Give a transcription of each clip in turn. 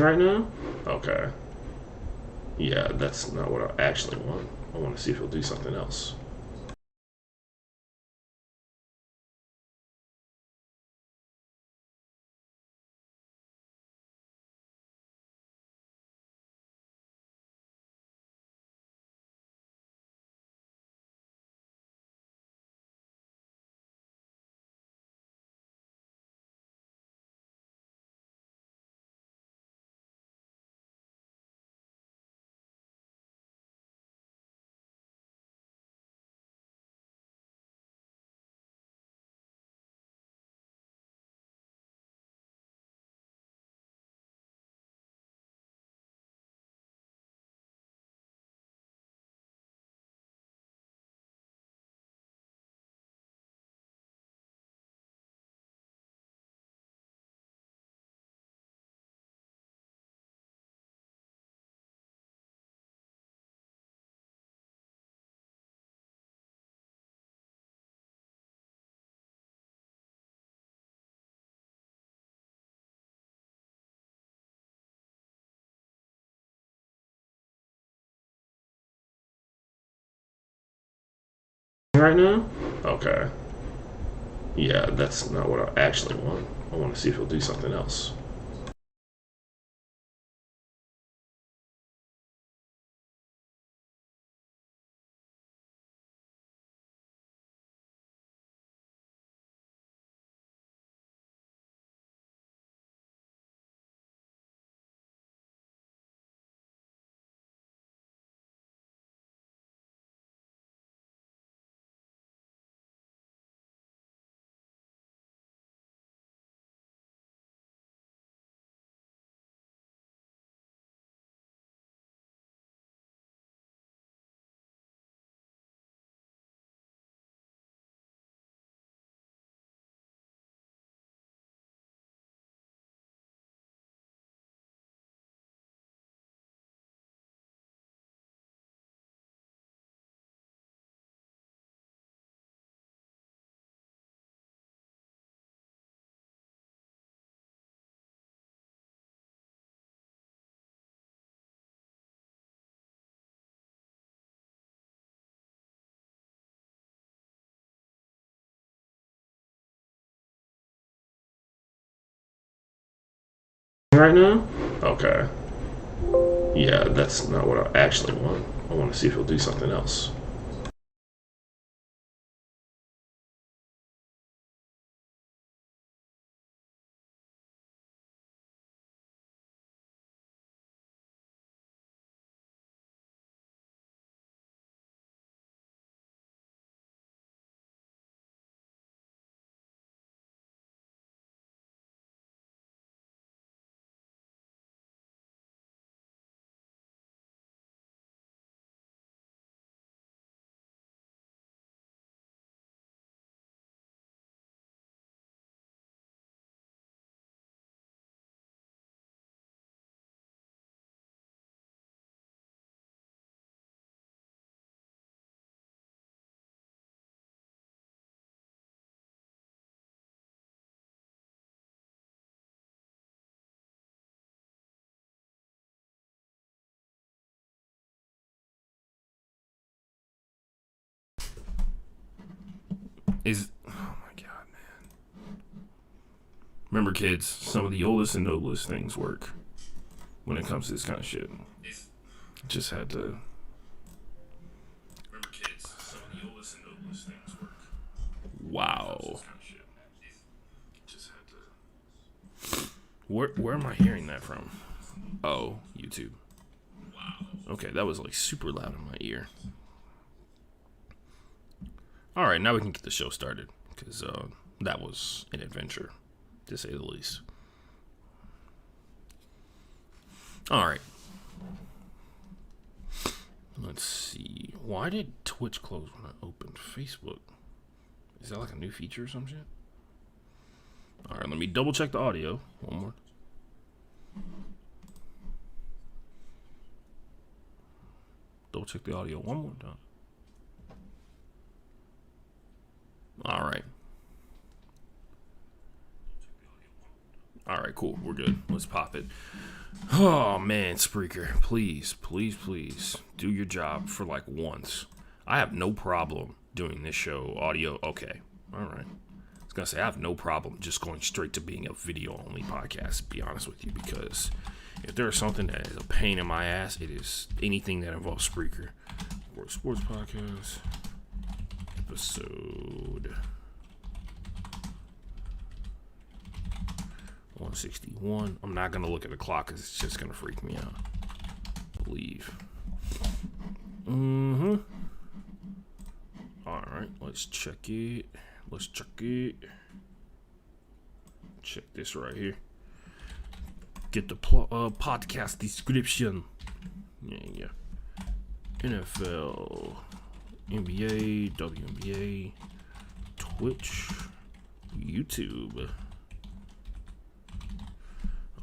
Right now? Okay. Yeah, that's not what I actually want. I want to see if he'll do something else. Right now? Okay. Yeah, that's not what I actually want. I want to see if he'll do something else. Right now? Okay. Yeah, that's not what I actually want. I want to see if he'll do something else. Is oh my god, man. Remember, kids, some of the oldest and noblest things work when it comes to this kind of shit. Just had to. Remember, kids, some of the oldest and noblest things work. Wow. Just had to. Where am I hearing that from? Oh, YouTube. Wow. Okay, that was like super loud in my ear. All right, now we can get the show started because that was an adventure, to say the least. All right. Let's see. Why did Twitch close when I opened Facebook? Is that like a new feature or some shit? All right, let me double check the audio. One more. Double check the audio one more time. All right. All right, cool. We're good. Let's pop it. Oh, man, Spreaker. Please, please, please do your job for like once. I have no problem doing this show audio. Okay. All right. I was going to say, I have no problem just going straight to being a video-only podcast, to be honest with you, because if there is something that is a pain in my ass, it is anything that involves Spreaker. Sports Podcast, episode 161. I'm not going to look at the clock because it's just going to freak me out. I believe. All right, let's check it. Check this right here. Get the podcast description. Yeah. NFL, NBA, WNBA, Twitch, YouTube.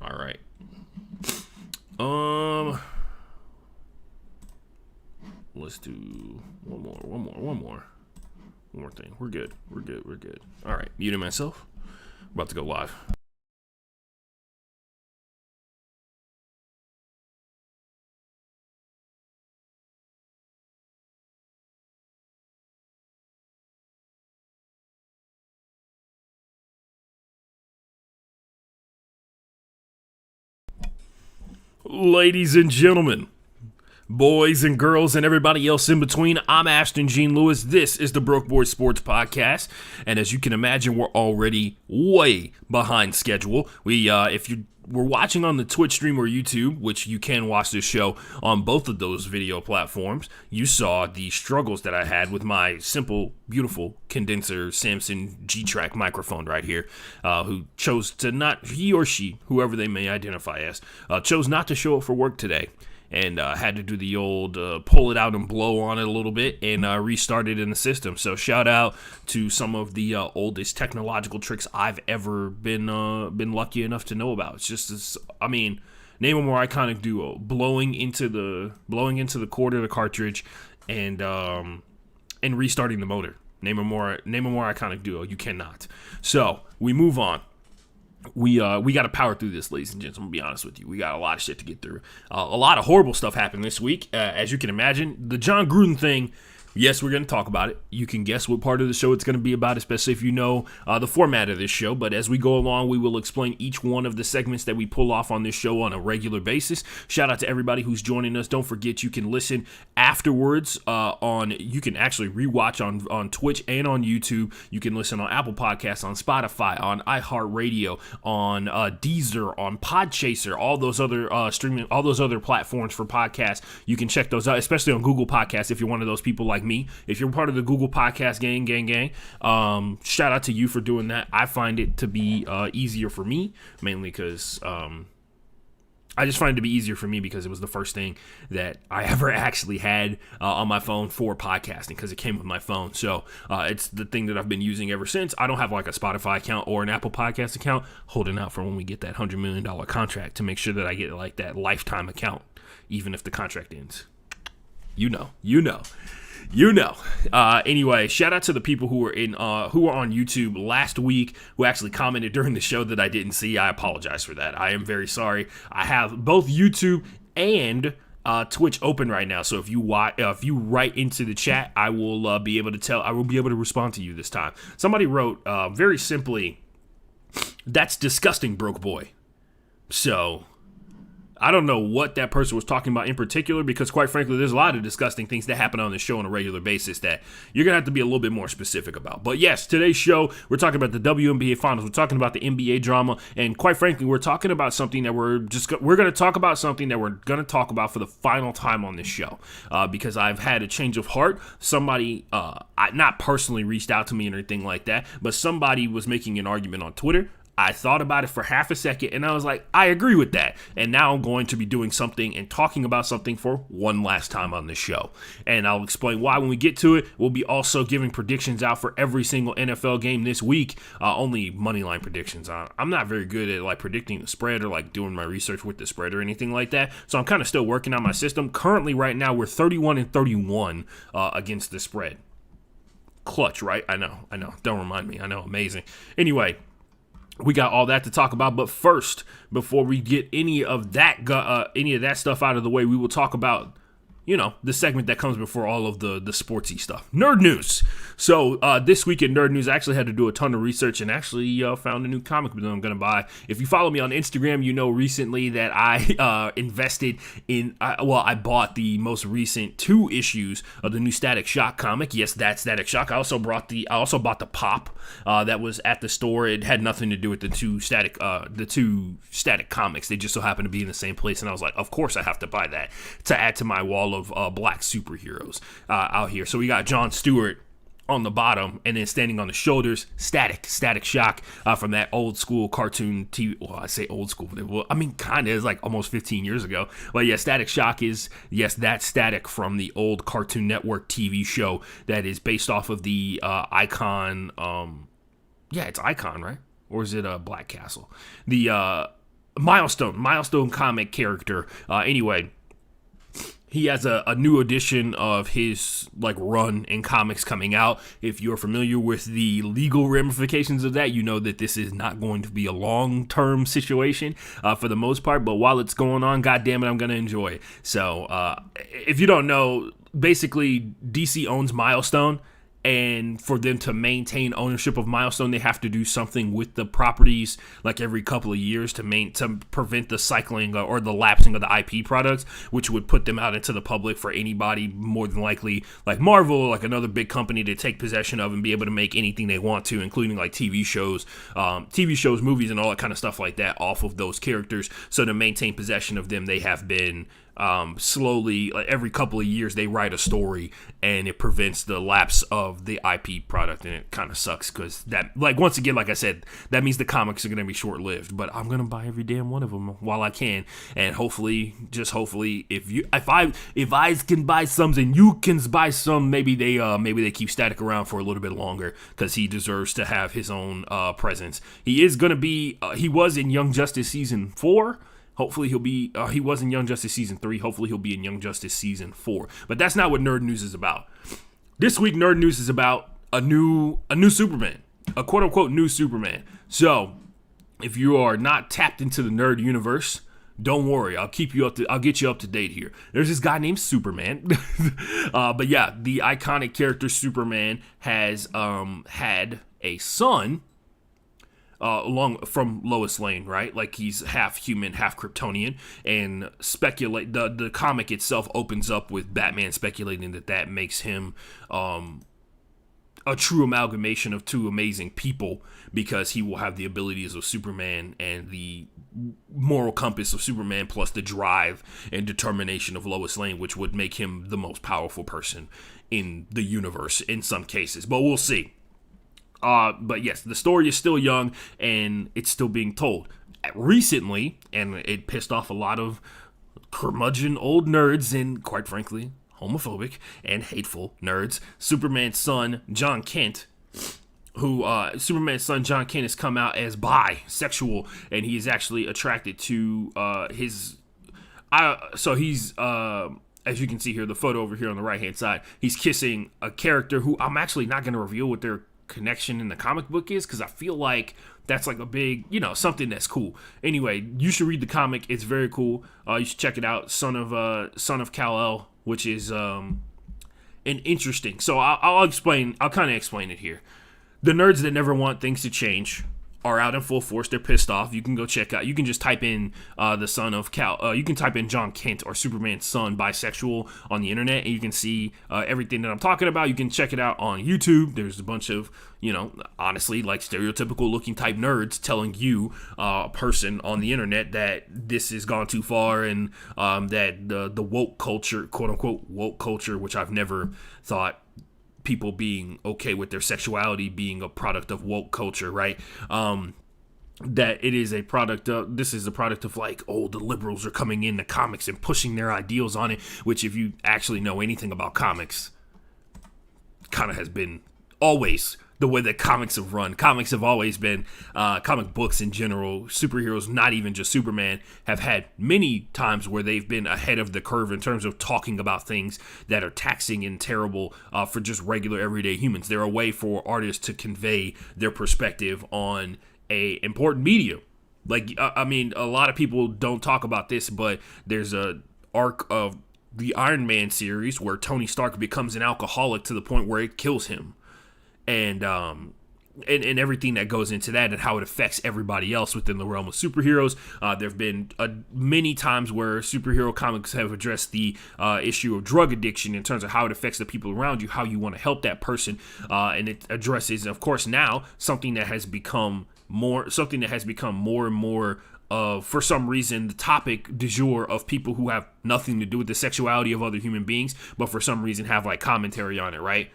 All right. Let's do one more thing. We're good. All right. Muting myself. About to go live. Ladies and gentlemen, boys and girls, and everybody else in between, I'm Ashton Gene Lewis. This is the Broke Boy Sports Podcast, and as you can imagine, we're already way behind schedule. If you were watching on the Twitch stream or YouTube, which you can watch this show on both of those video platforms, you saw the struggles that I had with my simple, beautiful condenser Samson G-Track microphone right here, who chose to not, he or she, whoever they may identify as, chose not to show up for work today. And had to do the old pull it out and blow on it a little bit and restart it in the system. So shout out to some of the oldest technological tricks I've ever been lucky enough to know about. It's just this, name a more iconic duo: blowing into the cord of the cartridge and restarting the motor. Name a more iconic duo. You cannot. So we move on. We got to power through this, ladies and gents. I'm going to be honest with you. We got a lot of shit to get through. A lot of horrible stuff happened this week. As you can imagine, the John Gruden thing, yes, we're going to talk about it. You can guess what part of the show it's going to be about, especially if you know the format of this show. But as we go along, we will explain each one of the segments that we pull off on this show on a regular basis. Shout out to everybody who's joining us. Don't forget you can listen afterwards you can actually rewatch on Twitch and on YouTube. You can listen on Apple Podcasts, on Spotify, on iHeartRadio, on Deezer, on Podchaser, all those other streaming, all those other platforms for podcasts. You can check those out, especially on Google Podcasts if you're one of those people like me. If you're part of the Google Podcast gang, shout out to you for doing that. I find it to be easier for me, mainly because I just find it to be easier for me because it was the first thing that I ever actually had on my phone for podcasting, because it came with my phone. So it's the thing that I've been using ever since. I don't have like a Spotify account or an Apple Podcast account, holding out for when we get that $100 million contract to make sure that I get like that lifetime account, even if the contract ends. You know. Anyway, shout out to the people who were on YouTube last week who actually commented during the show that I didn't see. I apologize for that. I am very sorry. I have both YouTube and Twitch open right now, so if you write into the chat, I will be able to respond to you this time. Somebody wrote very simply, "That's disgusting, broke boy." So I don't know what that person was talking about in particular, because quite frankly, there's a lot of disgusting things that happen on the show on a regular basis that you're going to have to be a little bit more specific about. But yes, today's show, we're talking about the WNBA Finals. We're talking about the NBA drama. And quite frankly, we're talking about something that we're going to talk about something that we're going to talk about for the final time on this show. Because I've had a change of heart. Somebody, not personally reached out to me or anything like that, but somebody was making an argument on Twitter. I thought about it for half a second, and I was like, I agree with that. And now I'm going to be doing something and talking about something for one last time on this show. And I'll explain why when we get to it. We'll be also giving predictions out for every single NFL game this week. Only money line predictions. I'm not very good at like predicting the spread or like doing my research with the spread or anything like that. So I'm kind of still working on my system. Currently, right now, we're 31-31 against the spread. Clutch, right? I know. Don't remind me. I know. Amazing. Anyway. We got all that to talk about, but first, before we get any of that stuff out of the way, we will talk about the segment that comes before all of the sportsy stuff. Nerd news. So this week in Nerd News, I actually had to do a ton of research and actually found a new comic that I'm going to buy. If you follow me on Instagram, you know recently that I invested in, I bought the most recent 2 issues of the new Static Shock comic. Yes, that's Static Shock. I also bought the pop that was at the store. It had nothing to do with the two static comics. They just so happened to be in the same place, and I was like, of course I have to buy that to add to my wall of black superheroes out here. So we got Jon Stewart on the bottom, and then standing on the shoulders, Static Shock from that old school cartoon TV. Well, I say old school, but kind of is like almost 15 years ago. But yeah, Static Shock is, yes, that's Static from the old Cartoon Network TV show that is based off of the Icon. It's Icon, right? Or is it Black Castle? The Milestone comic character. Anyway, he has a new edition of his run in comics coming out. If you're familiar with the legal ramifications of that, you know that this is not going to be a long-term situation for the most part. But while it's going on, goddamn it, I'm gonna enjoy it. So if you don't know, basically DC owns Milestone. And for them to maintain ownership of Milestone, they have to do something with the properties every couple of years to prevent the cycling or the lapsing of the IP products, which would put them out into the public for anybody, more than likely like Marvel or another big company, to take possession of and be able to make anything they want to, including TV shows, movies, and all that kind of stuff like that off of those characters. So to maintain possession of them, they have been slowly, every couple of years, they write a story, and it prevents the lapse of the IP product, and it kind of sucks because that, once again, like I said, that means the comics are going to be short-lived. But I'm going to buy every damn one of them while I can, and hopefully, if I can buy some and you can buy some, maybe they keep Static around for a little bit longer because he deserves to have his own presence. He is going to be, he was in Young Justice season 4. Hopefully he'll be, he was in Young Justice Season 3. Hopefully he'll be in Young Justice Season 4. But that's not what Nerd News is about. This week, Nerd News is about a new Superman. A quote-unquote new Superman. So, if you are not tapped into the nerd universe, don't worry. I'll get you up to date here. There's this guy named Superman. But yeah, the iconic character Superman has had a son along from Lois Lane, right? He's half human, half Kryptonian, and the comic itself opens up with Batman speculating that makes him a true amalgamation of two amazing people, because he will have the abilities of Superman and the moral compass of Superman, plus the drive and determination of Lois Lane, which would make him the most powerful person in the universe in some cases. But we'll see. But yes, the story is still young and it's still being told. Recently, and it pissed off a lot of curmudgeon old nerds and, quite frankly, homophobic and hateful nerds, Superman's son, John Kent, Superman's son, John Kent, has come out as bisexual, and he is actually attracted to he's, as you can see here, the photo over here on the right-hand side, he's kissing a character who I'm actually not going to reveal what their connection in the comic book is, because I feel like that's a big, something that's cool. Anyway, you should read the comic. It's very cool. You should check it out. Son of Kal-El, which is an interesting. So I'll kind of explain it here. The nerds that never want things to change are out in full force. They're pissed off. You can go check out. You can just type in the son of Kal. You can type in John Kent or Superman's son bisexual on the internet, and you can see everything that I'm talking about. You can check it out on YouTube. There's a bunch of honestly stereotypical looking type nerds telling you, a person on the internet, that this has gone too far, and that the woke culture, quote unquote woke culture, which I've never thought people being okay with their sexuality being a product of woke culture, right? That it is a product of, this is a product of the liberals are coming into comics and pushing their ideals on it, which, if you actually know anything about comics, kind of has been always the way that comics have run. Comics have always been, comic books in general, superheroes, not even just Superman, have had many times where they've been ahead of the curve in terms of talking about things that are taxing and terrible for just regular everyday humans. They're a way for artists to convey their perspective on a important medium. Like, I mean, a lot of people don't talk about this, but there's a arc of the Iron Man series where Tony Stark becomes an alcoholic to the point where it kills him. And everything that goes into that and how it affects everybody else within the realm of superheroes. There have been many times where superhero comics have addressed the issue of drug addiction in terms of how it affects the people around you, how you want to help that person, and it addresses, of course, now something that has become more and more for some reason, the topic du jour of people who have nothing to do with the sexuality of other human beings, but for some reason have like commentary on it, right?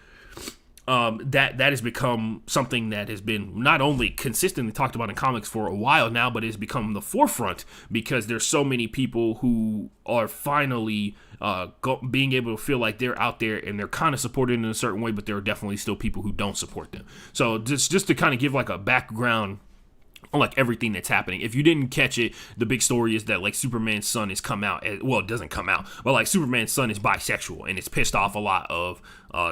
That has become something that has been not only consistently talked about in comics for a while now, but has become the forefront because there's so many people who are finally being able to feel like they're out there and they're kind of supported in a certain way, but there are definitely still people who don't support them. So just to kind of give like a background on like everything that's happening. If you didn't catch it, the big story is that like Superman's son has come out. Well, it doesn't come out, but like Superman's son is bisexual, and it's pissed off a lot of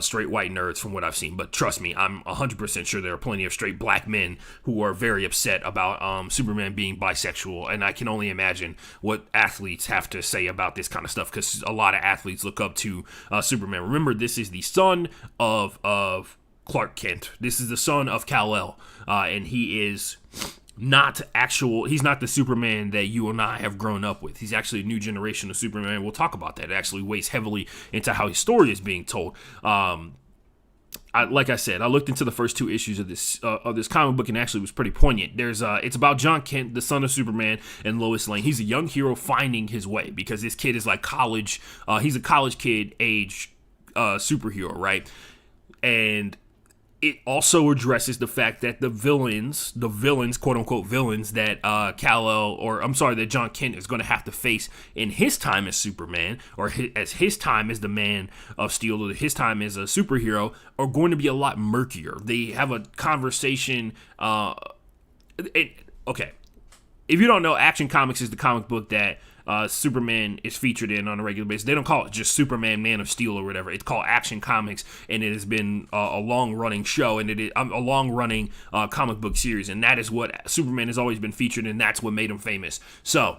straight white nerds from what I've seen. But trust me, I'm 100% sure there are plenty of straight black men who are very upset about Superman being bisexual, and I can only imagine what athletes have to say about this kind of stuff because a lot of athletes look up to Superman. Remember, this is the son of Clark Kent. This is the son of Kal-El, and he's not the Superman that you and I have grown up with. He's actually a new generation of Superman. We'll talk about that. It actually weighs heavily into how his story is being told. Like I said, I looked into the first 2 issues of this comic book and actually was pretty poignant. It's about John Kent, the son of Superman, and Lois Lane. He's a young hero finding his way because this kid is like college. He's a college kid age superhero, right? And it also addresses the fact that the villains, quote unquote villains that that John Kent is going to have to face in his time as Superman, or as his time as the Man of Steel, or his time as a superhero, are going to be a lot murkier. They have a conversation. Okay, if you don't know, Action Comics is the comic book that Superman is featured in on a regular basis. They don't call it just Superman Man of Steel or whatever. It's called Action Comics, and it has been a long-running show, and it is a long-running comic book series, and that is what Superman has always been featured in. That's what made him famous. So,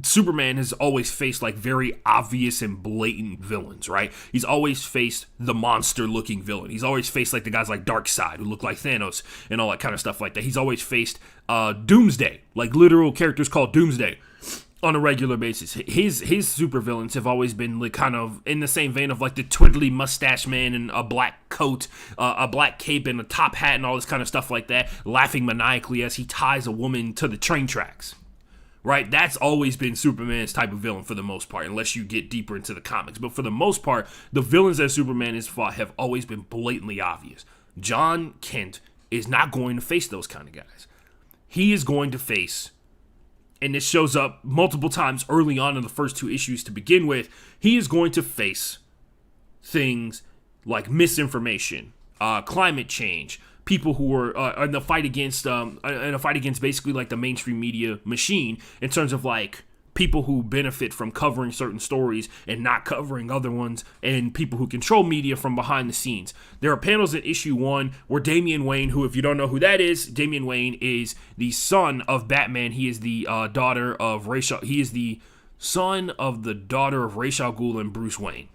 Superman has always faced like very obvious and blatant villains, right? He's always faced the monster-looking villain. He's always faced like the guys like Darkseid who look like Thanos and all that kind of stuff like that. He's always faced Doomsday, like literal characters called Doomsday on a regular basis. His supervillains have always been like kind of in the same vein of like the twiddly mustache man and a black coat, a black cape and a top hat and all this kind of stuff like that, laughing maniacally as he ties a woman to the train tracks. Right, that's always been Superman's type of villain for the most part, unless you get deeper into the comics. But for the most part, the villains that Superman has fought have always been blatantly obvious. John Kent is not going to face those kind of guys. He is going to face, and this shows up multiple times early on in the first 2 issues to begin with, he is going to face things like misinformation, climate change, people who are in a fight against basically like the mainstream media machine in terms of like people who benefit from covering certain stories and not covering other ones, and people who control media from behind the scenes. There are panels in issue 1 where Damian Wayne, who, if you don't know who that is, Damian Wayne is the son of Batman. He is the son of the daughter of Ra's al Ghul and Bruce Wayne.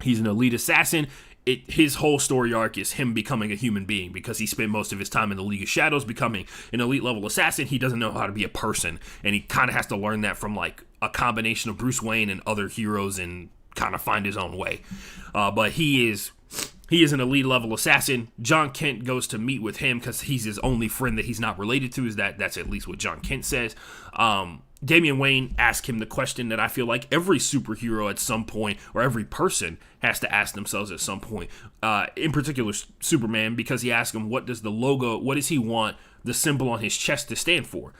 He's an elite assassin. His whole story arc is him becoming a human being because he spent most of his time in the League of Shadows becoming an elite level assassin. He doesn't know how to be a person, and he kind of has to learn that from like a combination of Bruce Wayne and other heroes and kind of find his own way. But he is an elite level assassin. John Kent goes to meet with him because he's his only friend that he's not related to. That's at least what John Kent says. Damian Wayne asked him the question that I feel like every superhero at some point, or every person has to ask themselves at some point, in particular Superman, because he asked him what does he want the symbol on his chest to stand for?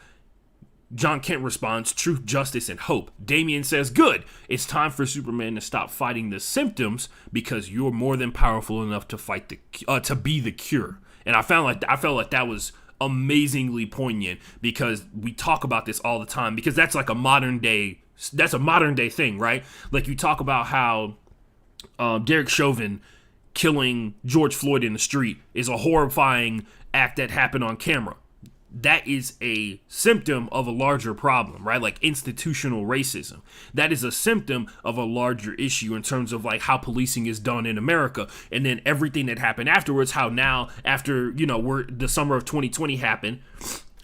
John Kent responds, truth, justice, and hope. Damian says, good, it's time for Superman to stop fighting the symptoms because you're more than powerful enough to fight to be the cure. And I felt like that was amazingly poignant because we talk about this all the time because that's a modern day thing, right? Like you talk about how Derek Chauvin killing George Floyd in the street is a horrifying act that happened on camera. That is a symptom of a larger problem, right? Like institutional racism. That is a symptom of a larger issue in terms of like how policing is done in America. And then everything that happened afterwards, how now after, the summer of 2020 happened,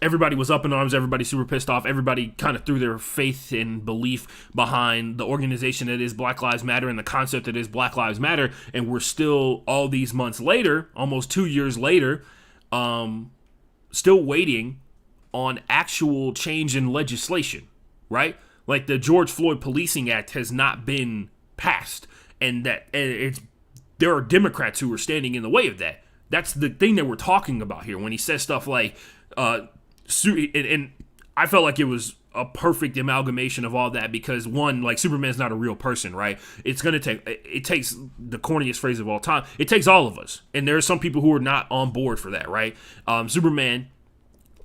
everybody was up in arms, everybody super pissed off, everybody kind of threw their faith and belief behind the organization that is Black Lives Matter and the concept that is Black Lives Matter. And we're still all these months later, almost 2 years later, still waiting on actual change in legislation, right? Like the George Floyd Policing Act has not been passed, and there are Democrats who are standing in the way of that. That's the thing that we're talking about here when he says stuff like, and I felt like it was a perfect amalgamation of all that because one, like Superman's not a real person, right? It takes the corniest phrase of all time. It takes all of us. And there are some people who are not on board for that, right? Superman,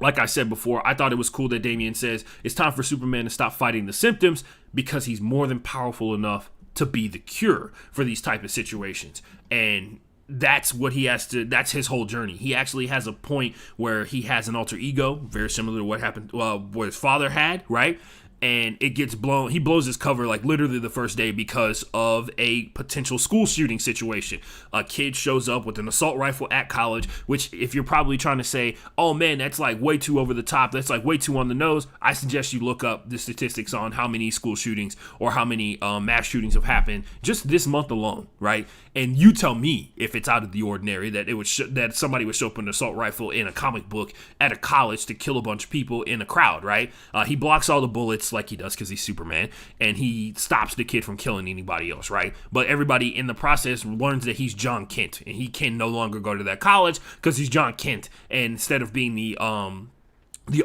like I said before, I thought it was cool that Damian says it's time for Superman to stop fighting the symptoms because he's more than powerful enough to be the cure for these type of situations. And that's what he has to, that's his whole journey. He actually has a point where he has an alter ego, very similar to what happened, what his father had, right? And it gets blown, he blows his cover like literally the first day because of a potential school shooting situation. A kid shows up with an assault rifle at college, which if you're probably trying to say, oh man, that's like way too over the top, that's like way too on the nose, I suggest you look up the statistics on how many school shootings or how many mass shootings have happened just this month alone, right? And you tell me if it's out of the ordinary that it would that somebody would show up with an assault rifle in a comic book at a college to kill a bunch of people in a crowd, right? He blocks all the bullets like he does because he's Superman, and he stops the kid from killing anybody else, right? But everybody in the process learns that he's John Kent, and he can no longer go to that college because he's John Kent, and instead of being the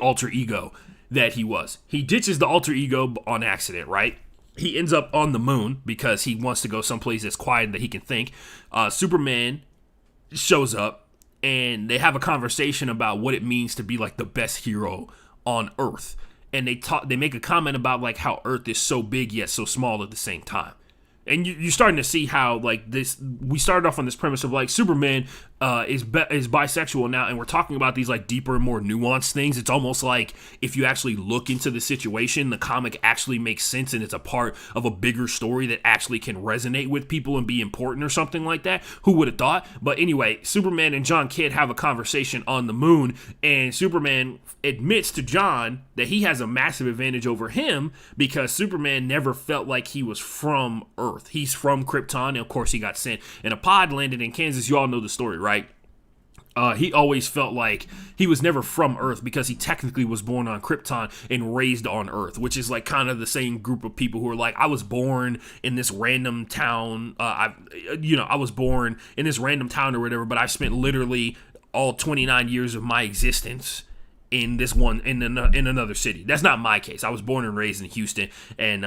alter ego that he was. He ditches the alter ego on accident, right? He ends up on the moon because he wants to go someplace that's quiet that he can think. Superman shows up, and they have a conversation about what it means to be like the best hero on Earth. And they make a comment about like how Earth is so big yet so small at the same time. And you're starting to see how like this. We started off on this premise of like Superman is bisexual now, and we're talking about these like deeper and more nuanced things. It's almost like if you actually look into the situation, the comic actually makes sense, and it's a part of a bigger story that actually can resonate with people and be important or something like that. Who would have thought? But anyway, Superman and John Kent have a conversation on the moon, and Superman admits to John that he has a massive advantage over him because Superman never felt like he was from Earth. He's from Krypton, and of course he got sent in a pod, landed in Kansas. You all know the story, right? He always felt like he was never from Earth because he technically was born on Krypton and raised on Earth, which is like kind of the same group of people who are like, I was born in this random town. I was born in this random town or whatever, but I've spent literally all 29 years of my existence in this one in another city. That's not my case. I was born and raised in Houston, and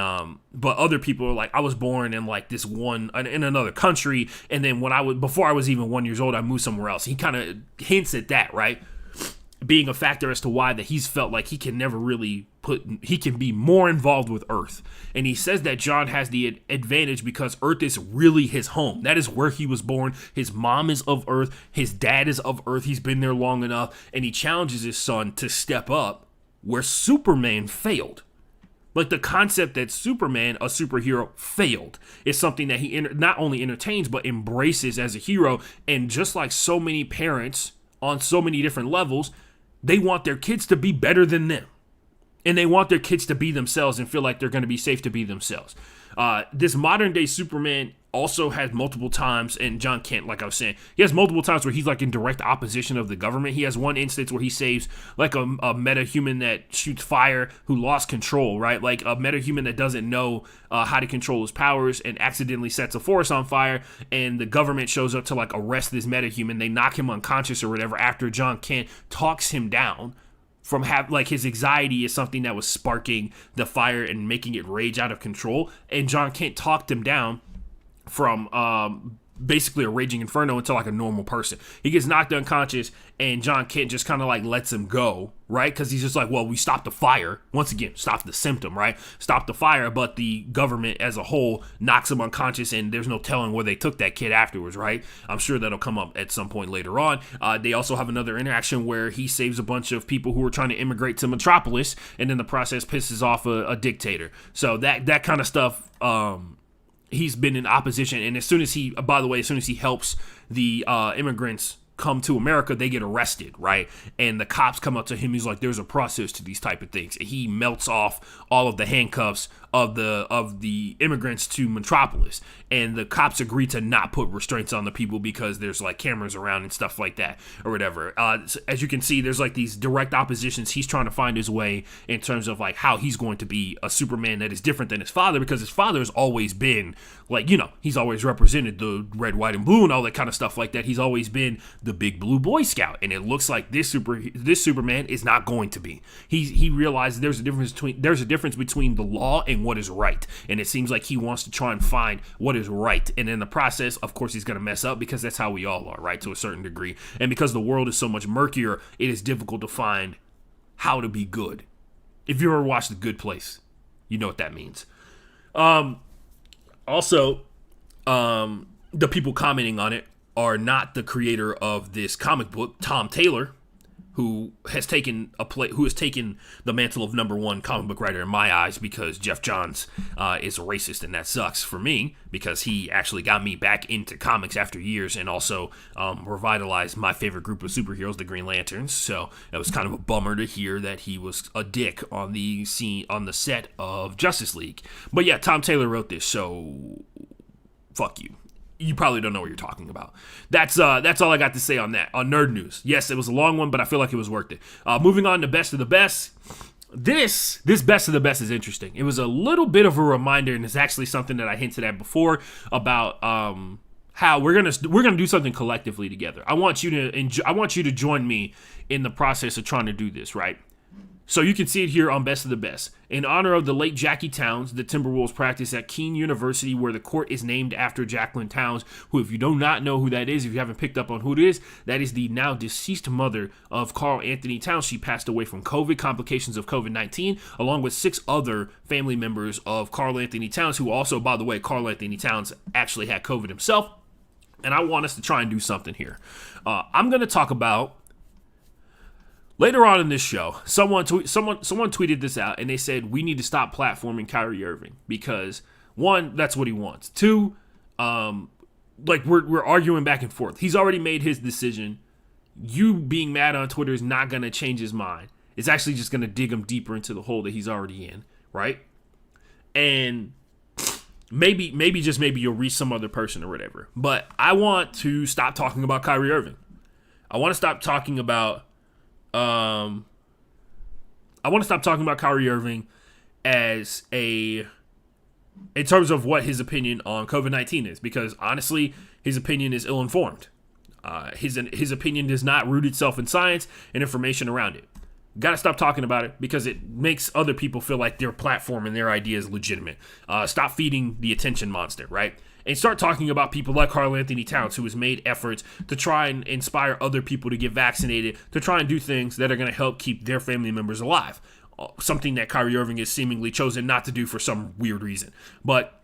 but other people are like, I was born in like this one in another country, and then before I was even 1 year old, I moved somewhere else. He kind of hints at that, right? Being a factor as to why that he's felt like he can never really he can be more involved with Earth. And he says that John has the advantage because Earth is really his home. That is where he was born. His mom is of Earth. His dad is of Earth. He's been there long enough. And he challenges his son to step up where Superman failed. Like the concept that Superman, a superhero, failed is something that he not only entertains but embraces as a hero. And just like so many parents on so many different levels, they want their kids to be better than them. And they want their kids to be themselves and feel like they're going to be safe to be themselves. This modern day Superman also has multiple times, and John Kent, like I was saying, he has multiple times where he's like in direct opposition of the government. He has one instance where he saves like a metahuman that shoots fire who lost control, right? Like a metahuman that doesn't know how to control his powers and accidentally sets a forest on fire, and the government shows up to like arrest this metahuman. They knock him unconscious or whatever after John Kent talks him down from his anxiety is something that was sparking the fire and making it rage out of control. And John Kent talked him down from basically a raging inferno into like a normal person. He gets knocked unconscious, and John Kent just kind of like lets him go, right? Because he's just like, well, we stopped the fire. Once again, stop the symptom, right? Stop the fire, but the government as a whole knocks him unconscious, and there's no telling where they took that kid afterwards, right? I'm sure that'll come up at some point later on. They also have another interaction where he saves a bunch of people who are trying to immigrate to Metropolis, and in the process pisses off a dictator. So that kind of stuff, he's been in opposition, and as soon as he helps the immigrants come to America, they get arrested, right? And the cops come up to him. He's like, there's a process to these type of things. He melts off all of the handcuffs of the immigrants to Metropolis, and the cops agree to not put restraints on the people because there's like cameras around and stuff like that or whatever. As you can see, there's like these direct oppositions. He's trying to find his way in terms of like how he's going to be a Superman that is different than his father, because his father has always been like, he's always represented the red, white, and blue and all that kind of stuff like that. He's always been the big blue Boy Scout, and it looks like this Superman is not going to be. He realizes there's a difference between the law and what is right, and it seems like he wants to try and find what is right, and in the process, of course, he's going to mess up, because that's how we all are, right, to a certain degree. And because the world is so much murkier, it is difficult to find how to be good. If you ever watched The Good Place, you know what that means. Also, the people commenting on it are not the creator of this comic book, Tom Taylor, who has taken the mantle of number one comic book writer in my eyes, because Jeff Johns is a racist, and that sucks for me, because he actually got me back into comics after years, and also revitalized my favorite group of superheroes, the Green Lanterns. So it was kind of a bummer to hear that he was a dick on the set of Justice League. But yeah, Tom Taylor wrote this, so fuck you. You probably don't know what you're talking about. That's all I got to say on that. On Nerd News. Yes, it was a long one, but I feel like it was worth it. Moving on to Best of the Best. This Best of the Best is interesting. It was a little bit of a reminder, and it's actually something that I hinted at before about how we're gonna do something collectively together. I want you to join me in the process of trying to do this, right? So you can see it here on Best of the Best. In honor of the late Jackie Towns, the Timberwolves practice at Keene University, where the court is named after Jacqueline Towns, who, if you do not know who that is, if you haven't picked up on who it is, that is the now deceased mother of Karl Anthony Towns. She passed away from COVID, complications of COVID-19, along with 6 other family members of Karl Anthony Towns, who also, by the way, Karl Anthony Towns actually had COVID himself. And I want us to try and do something here. I'm going to talk about, later on in this show, someone tweeted this out, and they said we need to stop platforming Kyrie Irving because, 1, that's what he wants. 2, we're arguing back and forth. He's already made his decision. You being mad on Twitter is not going to change his mind. It's actually just going to dig him deeper into the hole that he's already in, right? And maybe you'll reach some other person or whatever. But I want to stop talking about Kyrie Irving. I want to stop talking about Kyrie Irving in terms of what his opinion on COVID-19 is, because honestly, his opinion is ill-informed. His opinion does not root itself in science and information around it. Got to stop talking about it because it makes other people feel like their platform and their idea is legitimate. Stop feeding the attention monster, right? And start talking about people like Karl Anthony Towns, who has made efforts to try and inspire other people to get vaccinated, to try and do things that are going to help keep their family members alive. Something that Kyrie Irving has seemingly chosen not to do for some weird reason. But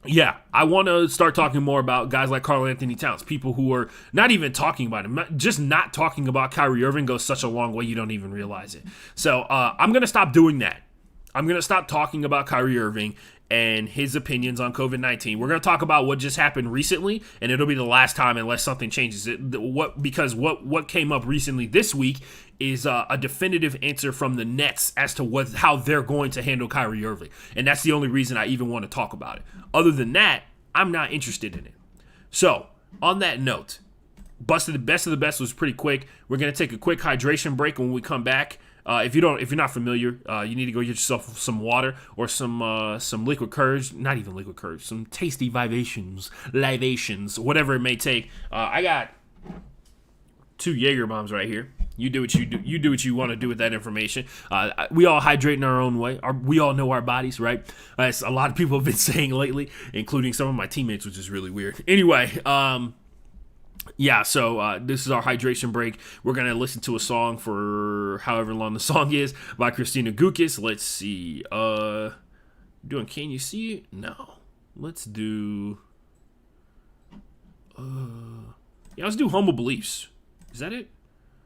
yeah, I want to start talking more about guys like Karl Anthony Towns, people who are not even talking about him. Just not talking about Kyrie Irving goes such a long way you don't even realize it. So I'm going to stop doing that. I'm going to stop talking about Kyrie Irving and his opinions on COVID-19. We're going to talk about what just happened recently, and it'll be the last time unless something changes. Because what came up recently this week is a definitive answer from the Nets as to how they're going to handle Kyrie Irving. And that's the only reason I even want to talk about it. Other than that, I'm not interested in it. So, on that note, Best of the Best was pretty quick. We're going to take a quick hydration break. When we come back, if you're not familiar, you need to go get yourself some water or some liquid courage. Not even liquid courage. Some tasty libations, whatever it may take. I got 2 Jaeger bombs right here. You do what you do. You do what you want to do with that information. We all hydrate in our own way. We all know our bodies, right? As a lot of people have been saying lately, including some of my teammates, which is really weird. Anyway, yeah, so this is our hydration break. We're going to listen to a song for however long the song is by Christina Gukis. Let's see. Doing Can You See It? No. Let's do... yeah, let's do Humble Beliefs. Is that it?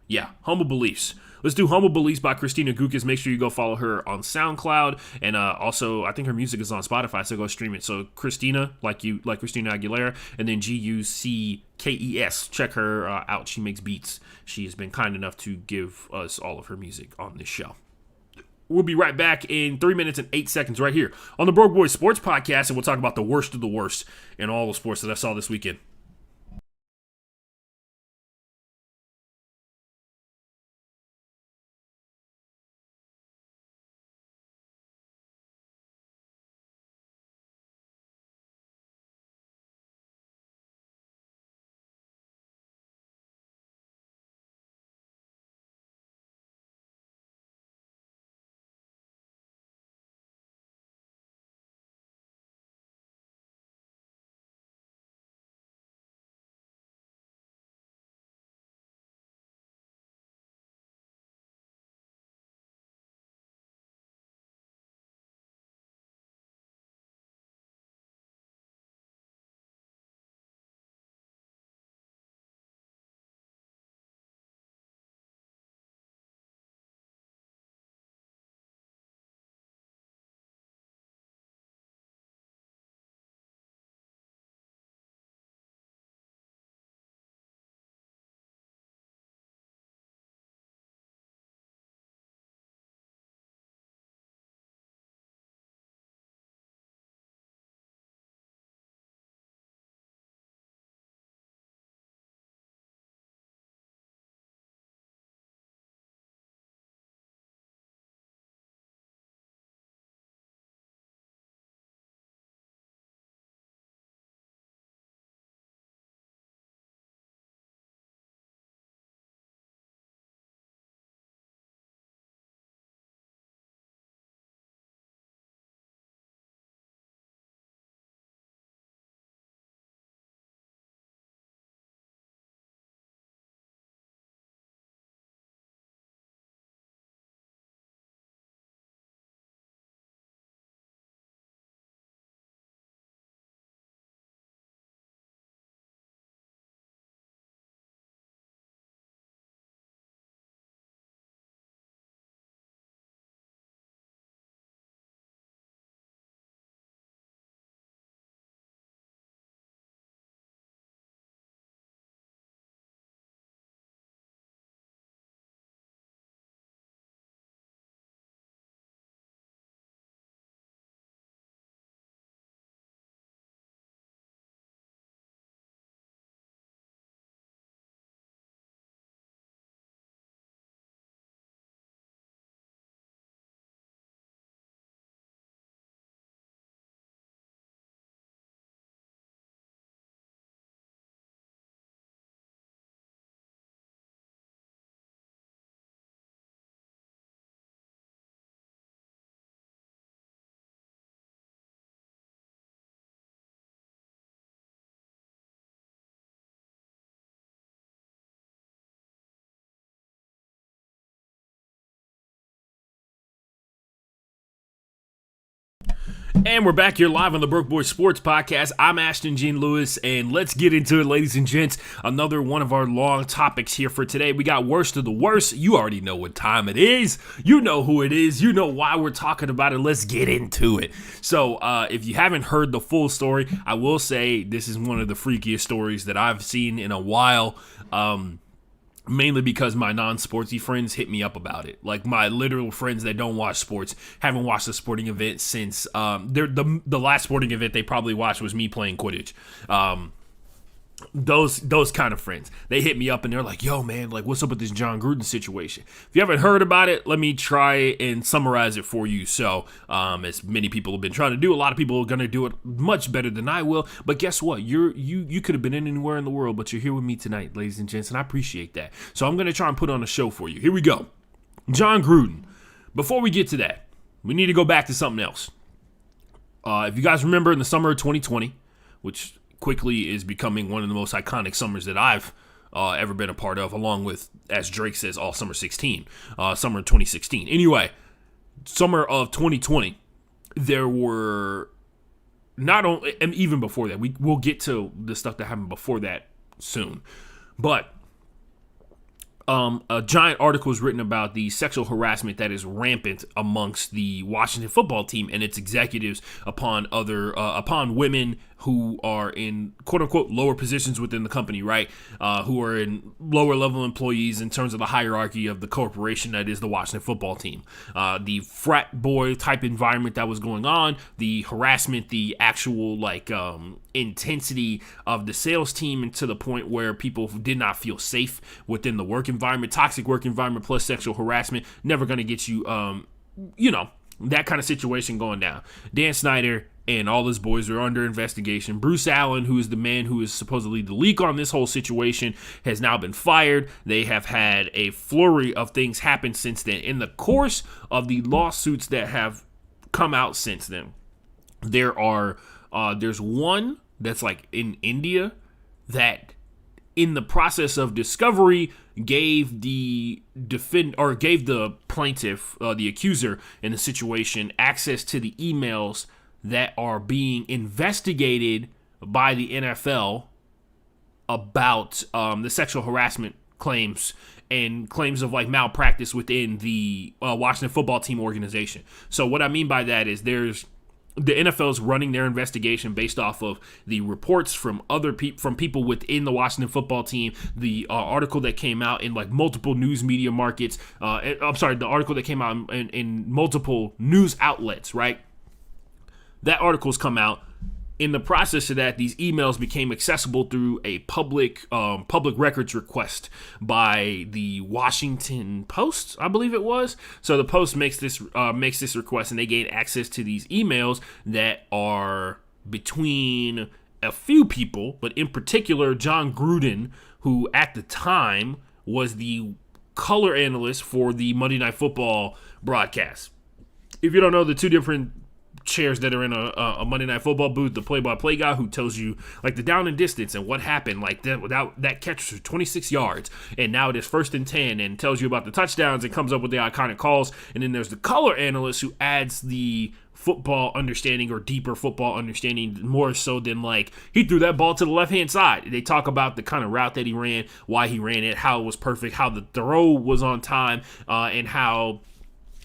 Yeah, Humble Beliefs. Let's do Humble Beliefs by Christina Gukis. Make sure you go follow her on SoundCloud. And also, I think her music is on Spotify, so go stream it. So Christina, like Christina Aguilera, and then Gukes. Check her out. She makes beats. She has been kind enough to give us all of her music on this show. We'll be right back in 3 minutes and 8 seconds right here on the Broke Boys Sports Podcast, and we'll talk about the worst of the worst in all the sports that I saw this weekend. And we're back here live on the Broke Boys Sports Podcast. I'm Ashton Gene Lewis, and let's get into it, ladies and gents. Another one of our long topics here for today. We got worst of the worst. You already know what time it is. You know who it is. You know why we're talking about it. Let's get into it. So, if you haven't heard the full story, I will say this is one of the freakiest stories that I've seen in a while. Mainly because my non-sportsy friends hit me up about it. Like my literal friends that don't watch sports haven't watched a sporting event since the last sporting event they probably watched was me playing Quidditch. Those kind of friends. They hit me up and they're like, yo, man, like, what's up with this John Gruden situation? If you haven't heard about it, let me try and summarize it for you. So, as many people have been trying to do, a lot of people are going to do it much better than I will. But guess what? You could have been anywhere in the world, but you're here with me tonight, ladies and gents, and I appreciate that. So I'm going to try and put on a show for you. Here we go. John Gruden. Before we get to that, we need to go back to something else. If you guys remember in the summer of 2020, which quickly is becoming one of the most iconic summers that I've ever been a part of, along with, as Drake says, all summer 16, summer 2016. Anyway, summer of 2020, there were not only, and even before that, we'll get to the stuff that happened before that soon, but a giant article was written about the sexual harassment that is rampant amongst the Washington football team and its executives upon women who are in quote unquote lower positions within the company, right? Who are in lower level employees in terms of the hierarchy of the corporation that is the Washington football team. The frat boy type environment that was going on, the harassment, the actual intensity of the sales team, and to the point where people did not feel safe within the work environment, toxic work environment plus sexual harassment, never going to get you, that kind of situation going down. Dan Snyder and all his boys are under investigation. Bruce Allen, who is the man who is supposedly the leak on this whole situation, has now been fired. They have had a flurry of things happen since then. In the course of the lawsuits that have come out since then, there's one that's like in India that, in the process of discovery, gave the plaintiff, the accuser in the situation, access to the emails that are being investigated by the NFL about the sexual harassment claims and claims of malpractice within the Washington football team organization. So what I mean by that is the NFL is running their investigation based off of the reports from from people within the Washington football team. The article that came out in multiple news media markets. The article that came out in multiple news outlets. Right. That article's come out. In the process of that, these emails became accessible through a public records request by the Washington Post, I believe it was. So the Post makes this request, and they gain access to these emails that are between a few people, but in particular John Gruden, who at the time was the color analyst for the Monday Night Football broadcast. If you don't know, the two different chairs that are in a Monday Night Football booth, the play-by-play guy who tells you the down and distance and what happened, that catch was 26 yards and now it is 1st and 10, and tells you about the touchdowns and comes up with the iconic calls. And then there's the color analyst who adds the football understanding or deeper football understanding, more so than he threw that ball to the left-hand side. They talk about the kind of route that he ran, why he ran it, how it was perfect, how the throw was on time, and how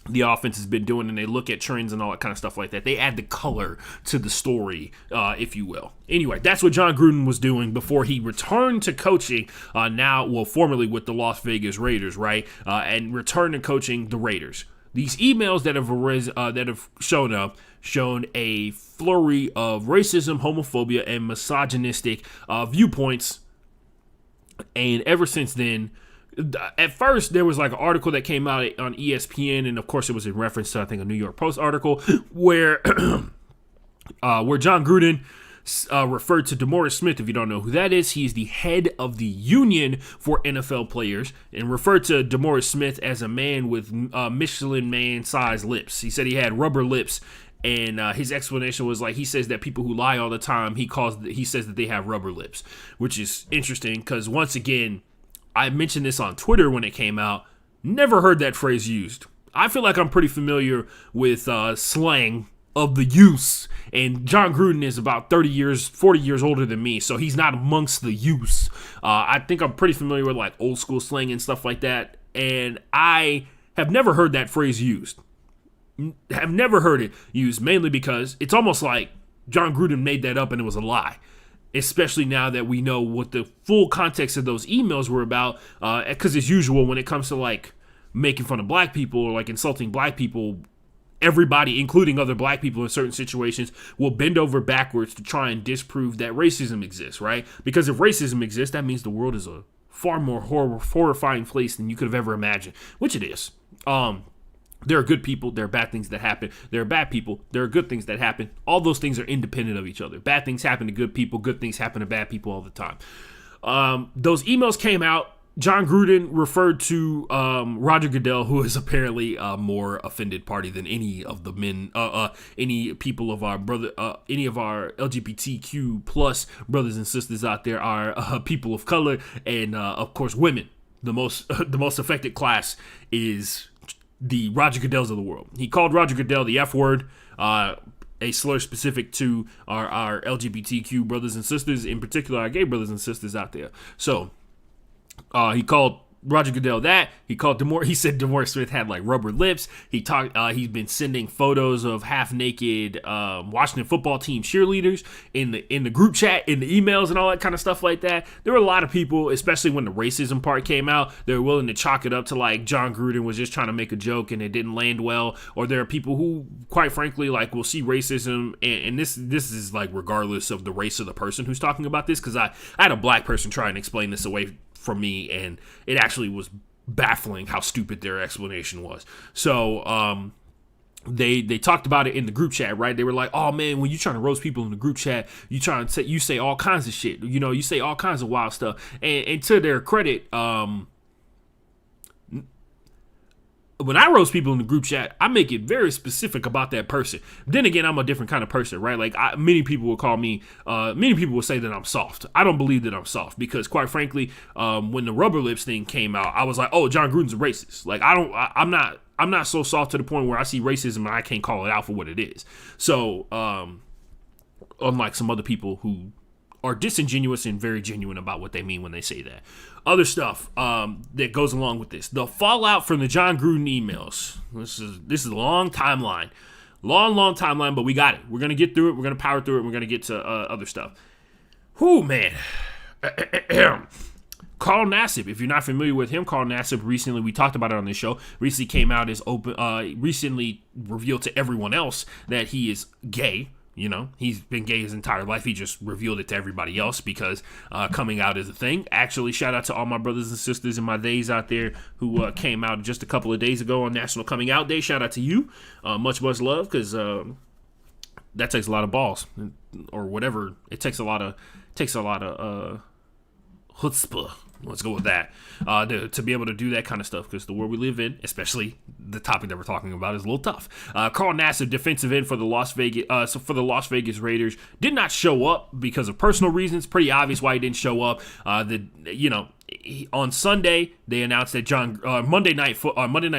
the offense has been doing, and they look at trends and all that kind of stuff like that. They add the color to the story, if you will. Anyway, that's what John Gruden was doing before he returned to coaching, formerly with the Las Vegas Raiders, right? And returned to coaching the Raiders. These emails that have shown a flurry of racism, homophobia, and misogynistic viewpoints, and ever since then, at first, there was an article that came out on ESPN, and of course, it was in reference to, I think, a New York Post article where John Gruden referred to DeMaurice Smith. If you don't know who that is, he's the head of the union for NFL players, and referred to DeMaurice Smith as a man with Michelin man-sized lips. He said he had rubber lips. And his explanation was he says that people who lie all the time, he says that they have rubber lips, which is interesting because, once again, I mentioned this on Twitter when it came out. Never heard that phrase used. I feel like I'm pretty familiar with slang of the use, and John Gruden is about 40 years older than me, so he's not amongst the use. I think I'm pretty familiar with old school slang and stuff like that, and I have never heard that phrase used. Have never heard it used, mainly because it's almost like John Gruden made that up and it was a lie. Especially now that we know what the full context of those emails were about, because as usual, when it comes to making fun of black people or insulting black people, everybody, including other black people in certain situations, will bend over backwards to try and disprove that racism exists, right? Because if racism exists, that means the world is a far more horrifying place than you could have ever imagined, which it is. There are good people, there are bad things that happen. There are bad people, there are good things that happen. All those things are independent of each other. Bad things happen to good people, good things happen to bad people all the time. Those emails came out. John Gruden referred to Roger Goodell, who is apparently a more offended party than any of the men, any people of our any of our LGBTQ plus brothers and sisters out there are people of color, and of course women. The most affected class is the Roger Goodells of the world. He called Roger Goodell the F word, a slur specific to our LGBTQ brothers and sisters, in particular our gay brothers and sisters out there. So he called Roger Goodell that. He said DeMaurice Smith had like rubber lips. He's been sending photos of half naked Washington football team cheerleaders in the group chat, in the emails, and all that kind of stuff like that. There were a lot of people, especially when the racism part came out, they were willing to chalk it up to like John Gruden was just trying to make a joke and it didn't land well. Or there are people who, quite frankly, like will see racism, and this is like regardless of the race of the person who's talking about this, because I had a black person try and explain this away from me, and it actually was baffling how stupid their explanation was. So they talked about it in the group chat, right? They were like, "Oh man, when you trying to roast people in the group chat, you say all kinds of shit. You say all kinds of wild stuff." And to their credit, when I roast people in the group chat, I make it very specific about that person. Then again, I'm a different kind of person, right? Like many people will call me, many people will say that I'm soft. I don't believe that I'm soft because, quite frankly, when the rubber lips thing came out, I was like, "Oh, John Gruden's a racist." Like I'm not so soft to the point where I see racism and I can't call it out for what it is. So, unlike some other people who are disingenuous and very genuine about what they mean when they say that. Other stuff that goes along with this. The fallout from the John Gruden emails. This is a long timeline. Long timeline, but we got it. We're going to get through it. We're going to power through it. We're going to get to other stuff. Whew, man. Carl Nassib, if you're not familiar with him, Carl Nassib recently, we talked about it on this show, recently came out as recently revealed to everyone else that he is gay. He's been gay his entire life. He just revealed it to everybody else because coming out is a thing. Actually, shout out to all my brothers and sisters and my days out there who came out just a couple of days ago on National Coming Out Day. Shout out to you. Much love, because that takes a lot of balls or whatever. It takes a lot of chutzpah. Let's go with that. To be able to do that kind of stuff, because the world we live in, especially the topic that we're talking about, is a little tough. Carl Nassib, defensive end for the Las Vegas Raiders, did not show up because of personal reasons. Pretty obvious why he didn't show up. On Sunday, they announced that Monday Night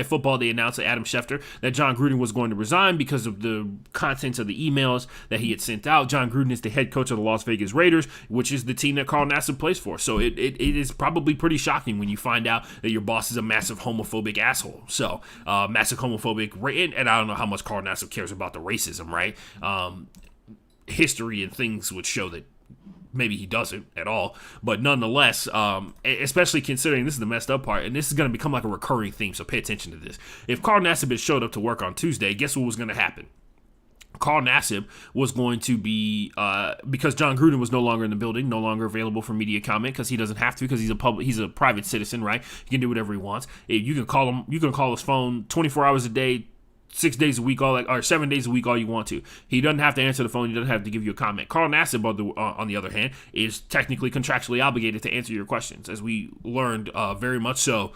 Football, they announced to Adam Schefter that John Gruden was going to resign because of the contents of the emails that he had sent out. John Gruden is the head coach of the Las Vegas Raiders, which is the team that Carl Nassib plays for. So it is probably pretty shocking when you find out that your boss is a massive homophobic asshole. So massive homophobic, and I don't know how much Carl Nassib cares about the racism, right? History and things would show that maybe he doesn't at all, but nonetheless, especially considering this is the messed up part, and this is going to become like a recurring theme, so pay attention to this. If Carl Nassib had showed up to work on Tuesday, guess what was going to happen? Carl Nassib was going to be, because John Gruden was no longer in the building, no longer available for media comment, because he doesn't have to, because he's a private citizen, right? He can do whatever he wants. You can call his phone 24 hours a day, 6 days a week, or 7 days a week, all you want to. He doesn't have to answer the phone. He doesn't have to give you a comment. Carl Nassib, on the other hand, is technically contractually obligated to answer your questions, as we learned very much so.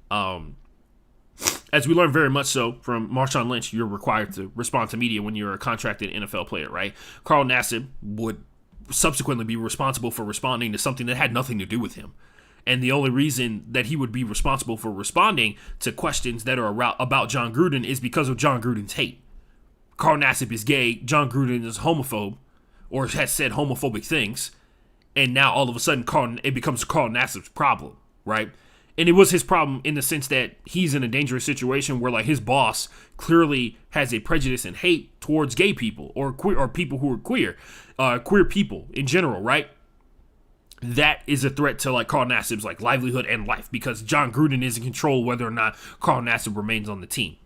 From Marshawn Lynch, you're required to respond to media when you're a contracted NFL player, right? Carl Nassib would subsequently be responsible for responding to something that had nothing to do with him. And the only reason that he would be responsible for responding to questions that are about John Gruden is because of John Gruden's hate. Carl Nassib is gay, John Gruden is homophobe, or has said homophobic things, and now all of a sudden it becomes Carl Nassib's problem, right? And it was his problem in the sense that he's in a dangerous situation where, like, his boss clearly has a prejudice and hate towards gay people or queer, or people who are queer people in general, right? That is a threat to, like, Carl Nassib's, like, livelihood and life, because John Gruden is in control whether or not Carl Nassib remains on the team.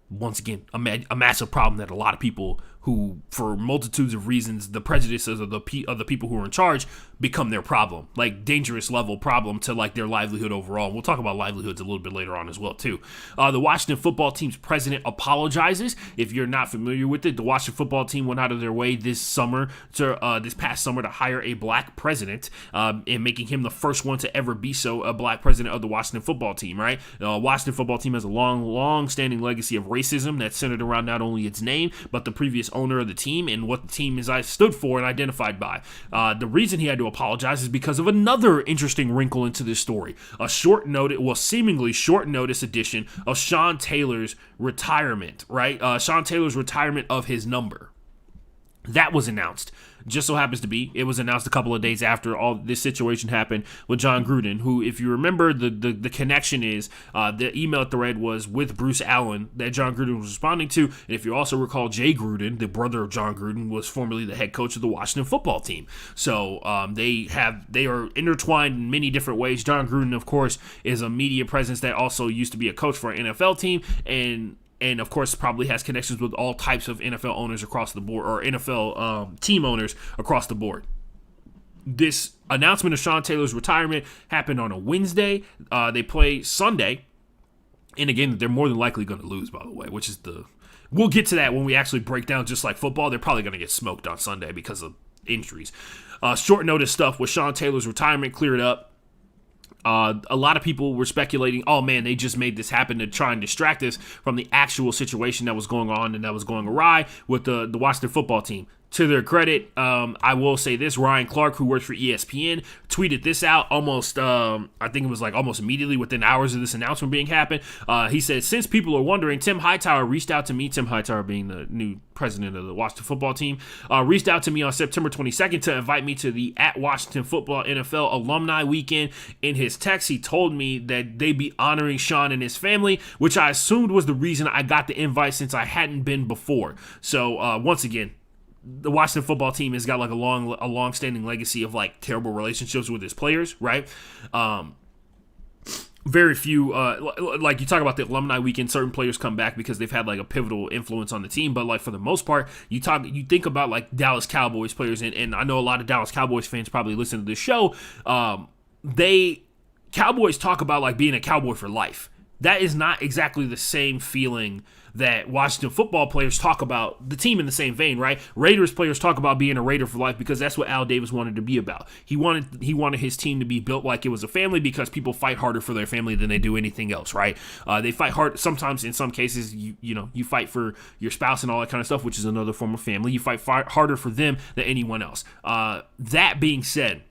once again, a massive problem that a lot of people who, for multitudes of reasons, the prejudices of the people who are in charge become their problem, like dangerous level problem to like their livelihood overall. We'll talk about livelihoods a little bit later on as well too. The Washington football team's president apologizes. If you're not familiar with it, the Washington football team went out of their way this past summer to hire a black president, and making him the first one to ever be so, a black president of the Washington football team. Right, Washington football team has a long-standing legacy of racism that's centered around not only its name but the previous owner of the team and what the team is stood for and identified by. The reason he had to apologize is because of another interesting wrinkle into this story: a seemingly short notice edition of Sean Taylor's retirement. Right, Sean Taylor's retirement of his number. That was announced. Just so happens to be, it was announced a couple of days after all this situation happened with John Gruden, who, if you remember, the connection is the email thread was with Bruce Allen that John Gruden was responding to. And if you also recall, Jay Gruden, the brother of John Gruden, was formerly the head coach of the Washington football team. So they are intertwined in many different ways. John Gruden, of course, is a media presence that also used to be a coach for an NFL team, and of course probably has connections with all types of NFL owners across the board, or NFL team owners across the board. This announcement of Sean Taylor's retirement happened on a Wednesday. They play Sunday. And again, they're more than likely going to lose, by the way, which is we'll get to that when we actually break down just like football. They're probably going to get smoked on Sunday because of injuries. Short notice stuff with Sean Taylor's retirement cleared up. A lot of people were speculating, oh man, they just made this happen to try and distract us from the actual situation that was going on and that was going awry with the Washington football team. To their credit, I will say this: Ryan Clark, who works for ESPN, tweeted this out almost, I think it was like almost immediately within hours of this announcement being happened. He said, since people are wondering, Tim Hightower reached out to me, Tim Hightower being the new president of the Washington football team, reached out to me on September 22nd to invite me to the at Washington Football NFL Alumni Weekend. In his text, he told me that they'd be honoring Sean and his family, which I assumed was the reason I got the invite since I hadn't been before. So once again, the Washington football team has got like a long-standing legacy of like terrible relationships with its players, right? Very few, like you talk about the alumni weekend, certain players come back because they've had like a pivotal influence on the team, but like for the most part, you think about like Dallas Cowboys players, and I know a lot of Dallas Cowboys fans probably listen to this show. Cowboys talk about like being a Cowboy for life. That is not exactly the same feeling that Washington football players talk about the team in the same vein, right? Raiders players talk about being a Raider for life because that's what Al Davis wanted to be about. He wanted his team to be built like it was a family because people fight harder for their family than they do anything else, right? They fight hard. Sometimes, in some cases, you fight for your spouse and all that kind of stuff, which is another form of family. You fight harder for them than anyone else. That being said,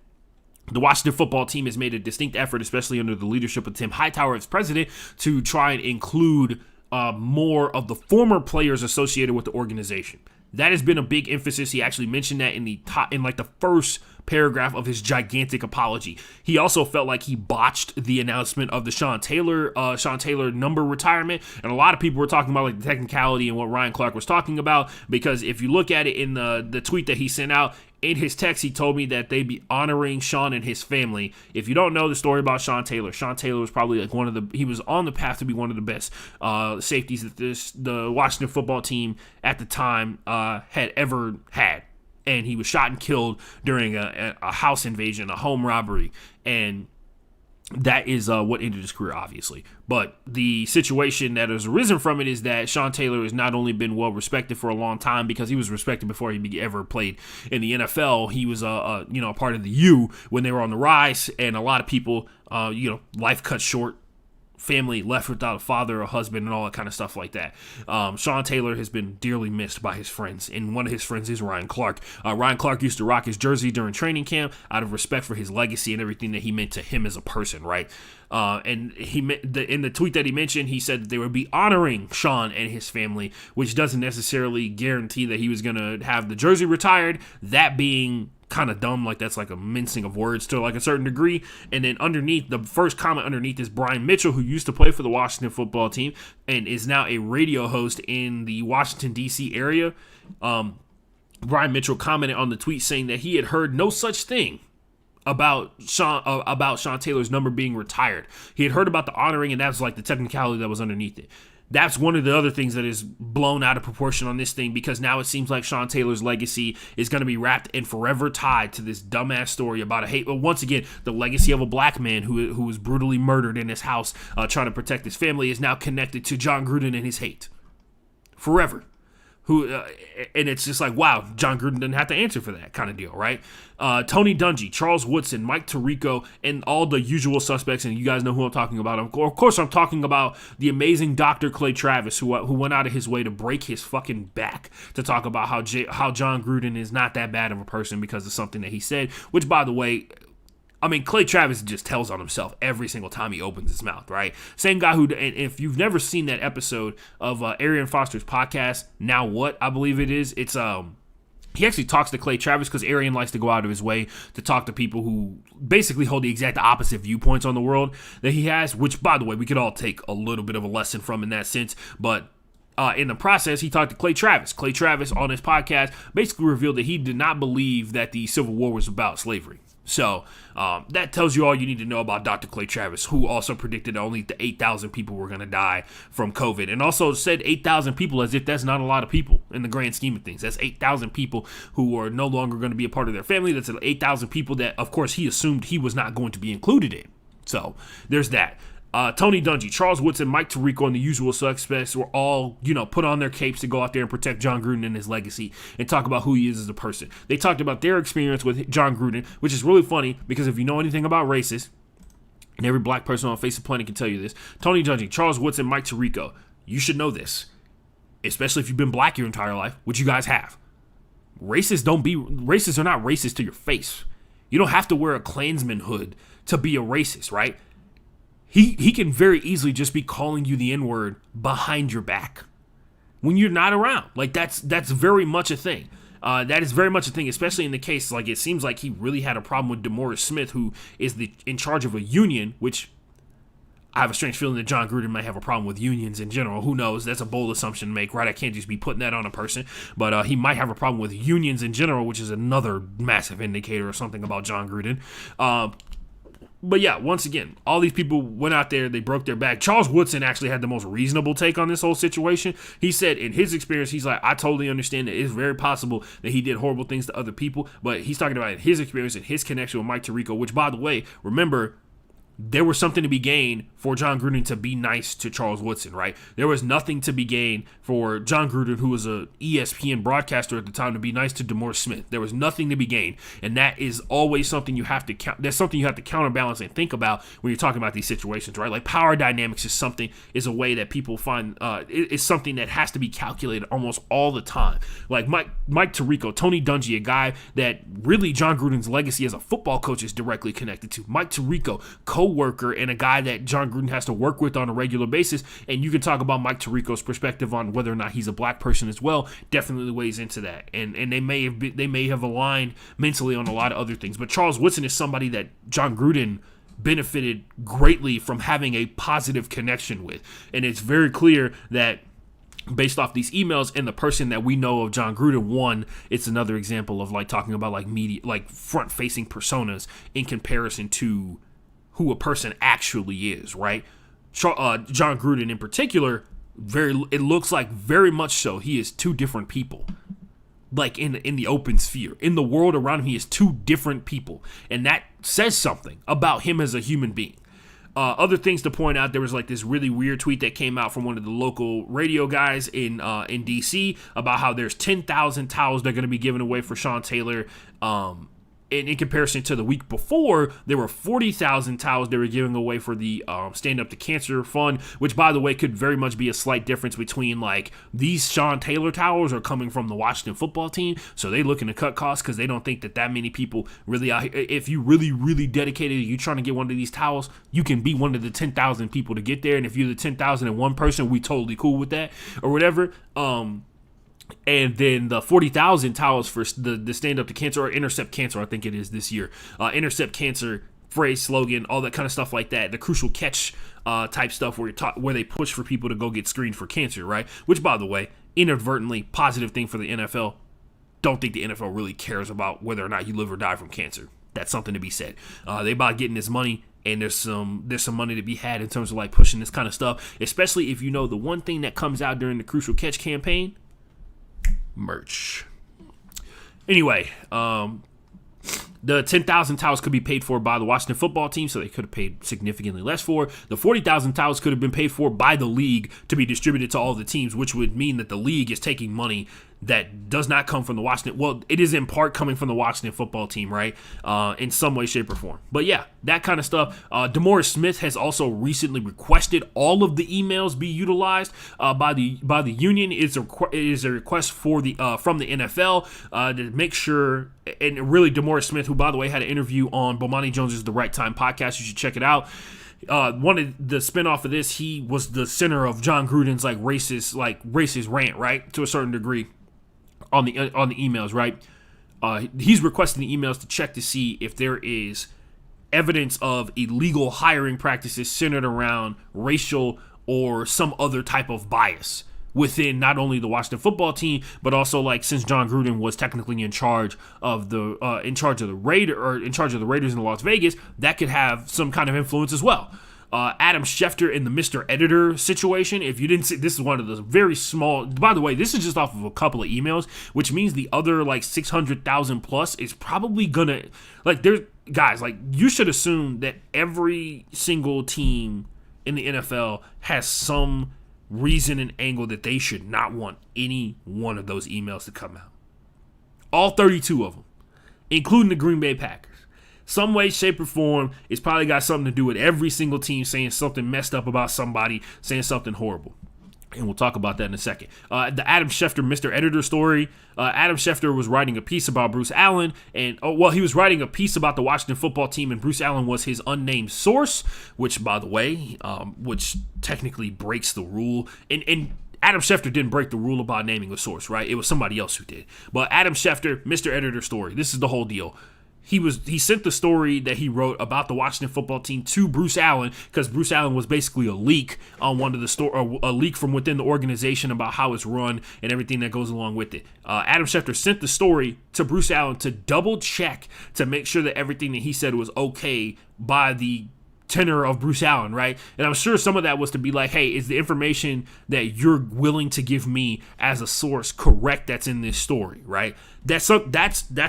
the Washington football team has made a distinct effort, especially under the leadership of Tim Hightower as president, to try and include more of the former players associated with the organization. That has been a big emphasis. He actually mentioned that in the first paragraph of his gigantic apology. He also felt like he botched the announcement of the Sean Taylor number retirement, and a lot of people were talking about like the technicality and what Ryan Clark was talking about, because if you look at it in the tweet that he sent out, in his text, he told me that they'd be honoring Sean and his family. If you don't know the story about Sean Taylor was probably like he was on the path to be one of the best safeties that the Washington football team at the time had ever had. And he was shot and killed during a house invasion, a home robbery. And that is what ended his career, obviously. But the situation that has arisen from it is that Sean Taylor has not only been well respected for a long time, because he was respected before he ever played in the NFL. He was a part of the U when they were on the rise, and a lot of people, life cut short. Family left without a father, a husband, and all that kind of stuff like that. Sean Taylor has been dearly missed by his friends, and one of his friends is Ryan Clark. Ryan Clark used to rock his jersey during training camp out of respect for his legacy and everything that he meant to him as a person, right? And in the tweet that he mentioned, he said that they would be honoring Sean and his family, which doesn't necessarily guarantee that he was going to have the jersey retired. That being kind of dumb, like that's like a mincing of words to like a certain degree. And then underneath, the first comment underneath is Brian Mitchell, who used to play for the Washington football team and is now a radio host in the Washington D.C. area. Brian Mitchell commented on the tweet saying that he had heard no such thing about Sean Taylor's number being retired. He had heard about the honoring, and that was like the technicality that was underneath it. That's one of the other things that is blown out of proportion on this thing, because now it seems like Sean Taylor's legacy is going to be wrapped and forever tied to this dumbass story about a hate. But once again, the legacy of a black man who was brutally murdered in his house trying to protect his family is now connected to John Gruden and his hate. Forever. And it's just like, wow, John Gruden didn't have to answer for that kind of deal, right? Tony Dungy, Charles Woodson, Mike Tirico, and all the usual suspects, and you guys know who I'm talking about. Of course, I'm talking about the amazing Dr. Clay Travis, who went out of his way to break his fucking back to talk about how John Gruden is not that bad of a person because of something that he said, which, by the way, I mean, Clay Travis just tells on himself every single time he opens his mouth, right? Same guy who, and if you've never seen that episode of Arian Foster's podcast, Now What, I believe it is, it's, he actually talks to Clay Travis because Arian likes to go out of his way to talk to people who basically hold the exact opposite viewpoints on the world that he has, which, by the way, we could all take a little bit of a lesson from in that sense, but in the process, he talked to Clay Travis. Clay Travis on his podcast basically revealed that he did not believe that the Civil War was about slavery. So that tells you all you need to know about Dr. Clay Travis, who also predicted only the 8,000 people were going to die from COVID, and also said 8,000 people as if that's not a lot of people in the grand scheme of things. That's 8,000 people who are no longer going to be a part of their family. That's 8,000 people that, of course, he assumed he was not going to be included in. So there's that. Tony Dungy, Charles Woodson, Mike Tirico, and the usual suspects were all, put on their capes to go out there and protect John Gruden and his legacy and talk about who he is as a person. They talked about their experience with John Gruden, which is really funny because if you know anything about races, and every black person on the face of the planet can tell you this, Tony Dungy, Charles Woodson, Mike Tirico, you should know this, especially if you've been black your entire life, which you guys have. Racists are not racist to your face. You don't have to wear a Klansman hood to be a racist, right? He can very easily just be calling you the N-word behind your back when you're not around. Like, that's very much a thing. That is very much a thing, especially in the case, like, it seems like he really had a problem with DeMaurice Smith, who is in charge of a union, which I have a strange feeling that John Gruden might have a problem with unions in general. Who knows? That's a bold assumption to make, right? I can't just be putting that on a person. But he might have a problem with unions in general, which is another massive indicator of something about John Gruden. But yeah, once again, all these people went out there, they broke their back. Charles Woodson actually had the most reasonable take on this whole situation. He said in his experience, he's like, I totally understand that it's very possible that he did horrible things to other people, but he's talking about his experience and his connection with Mike Tirico, which, by the way, remember, there was something to be gained for John Gruden to be nice to Charles Woodson, right? There was nothing to be gained for John Gruden, who was a ESPN broadcaster at the time, to be nice to DeMaurice Smith. There was nothing to be gained, and that is always something you have to count. That's something you have to counterbalance and think about when you're talking about these situations, right? Like, power dynamics is a way that people find is something that has to be calculated almost all the time. Like Mike Tirico, Tony Dungy, a guy that really John Gruden's legacy as a football coach is directly connected to. Mike Tirico, co-worker and a guy that John Gruden has to work with on a regular basis, and you can talk about Mike Tirico's perspective on whether or not he's a black person as well. Definitely weighs into that, and they may have aligned mentally on a lot of other things. But Charles Woodson is somebody that John Gruden benefited greatly from having a positive connection with, and it's very clear that based off these emails and the person that we know of John Gruden, one, it's another example of like talking about like media, like front-facing personas in comparison to who a person actually is, right? John Gruden in particular, it looks like very much so he is two different people. Like in the open sphere, in the world around him, he is two different people, and that says something about him as a human being. Other things to point out, there was like this really weird tweet that came out from one of the local radio guys in DC about how there's 10,000 towels they're going to be giving away for Sean Taylor. In comparison to the week before, there were 40,000 towels they were giving away for the Stand Up to Cancer Fund, which, by the way, could very much be a slight difference between, like, these Sean Taylor towels are coming from the Washington football team, so they're looking to cut costs because they don't think that many people really out here. If you really, really dedicated, you trying to get one of these towels, you can be one of the 10,000 people to get there, and if you're the 10,001 person, we totally cool with that, or whatever. And then the 40,000 towels for the Stand Up to Cancer or Intercept Cancer, I think it is this year. Intercept Cancer phrase, slogan, all that kind of stuff like that. The crucial catch type stuff where they push for people to go get screened for cancer, right? Which, by the way, inadvertently positive thing for the NFL. Don't think the NFL really cares about whether or not you live or die from cancer. That's something to be said. They about getting this money and there's some money to be had in terms of like pushing this kind of stuff, especially if you know the one thing that comes out during the Crucial Catch campaign, merch. Anyway, the 10,000 towels could be paid for by the Washington football team, so they could have paid significantly less for. The 40,000 towels could have been paid for by the league to be distributed to all the teams, which would mean that the league is taking money that does not come from the Washington. Well, it is in part coming from the Washington football team, right? In some way, shape, or form. But yeah, that kind of stuff. DeMaurice Smith has also recently requested all of the emails be utilized by the union. It is a request for the from the NFL to make sure. And really, DeMaurice Smith, who by the way had an interview on Bomani Jones's The Right Time podcast, you should check it out. One of the spinoff of this, he was the center of John Gruden's racist rant, right, to a certain degree on the emails, right. He's requesting the emails to check to see if there is evidence of illegal hiring practices centered around racial or some other type of bias within not only the Washington football team, but also like since John Gruden was technically in charge of the Raiders in Las Vegas, that could have some kind of influence as well. Adam Schefter in the Mr. Editor situation. If you didn't see, this is one of the very small. By the way, this is just off of a couple of emails, which means the other like 600,000 plus is probably gonna like. There's guys like you should assume that every single team in the NFL has some reason and angle that they should not want any one of those emails to come out. All 32 of them, including the Green Bay Packers. Some way, shape, or form, it's probably got something to do with every single team saying something messed up about somebody, saying something horrible. And we'll talk about that in a second. The Adam Schefter Mr. Editor story. Adam Schefter was writing a piece about Bruce Allen. And, he was writing a piece about the Washington football team, and Bruce Allen was his unnamed source, which, by the way, which technically breaks the rule. And Adam Schefter didn't break the rule about naming a source, right? It was somebody else who did. But Adam Schefter, Mr. Editor story. This is the whole deal. He sent the story that he wrote about the Washington football team to Bruce Allen because Bruce Allen was basically a leak on one of the a leak from within the organization about how it's run and everything that goes along with it. Adam Schefter sent the story to Bruce Allen to double check to make sure that everything that he said was okay by the tenor of Bruce Allen, right? And I'm sure some of that was to be like, hey, is the information that you're willing to give me as a source correct that's in this story, right? That's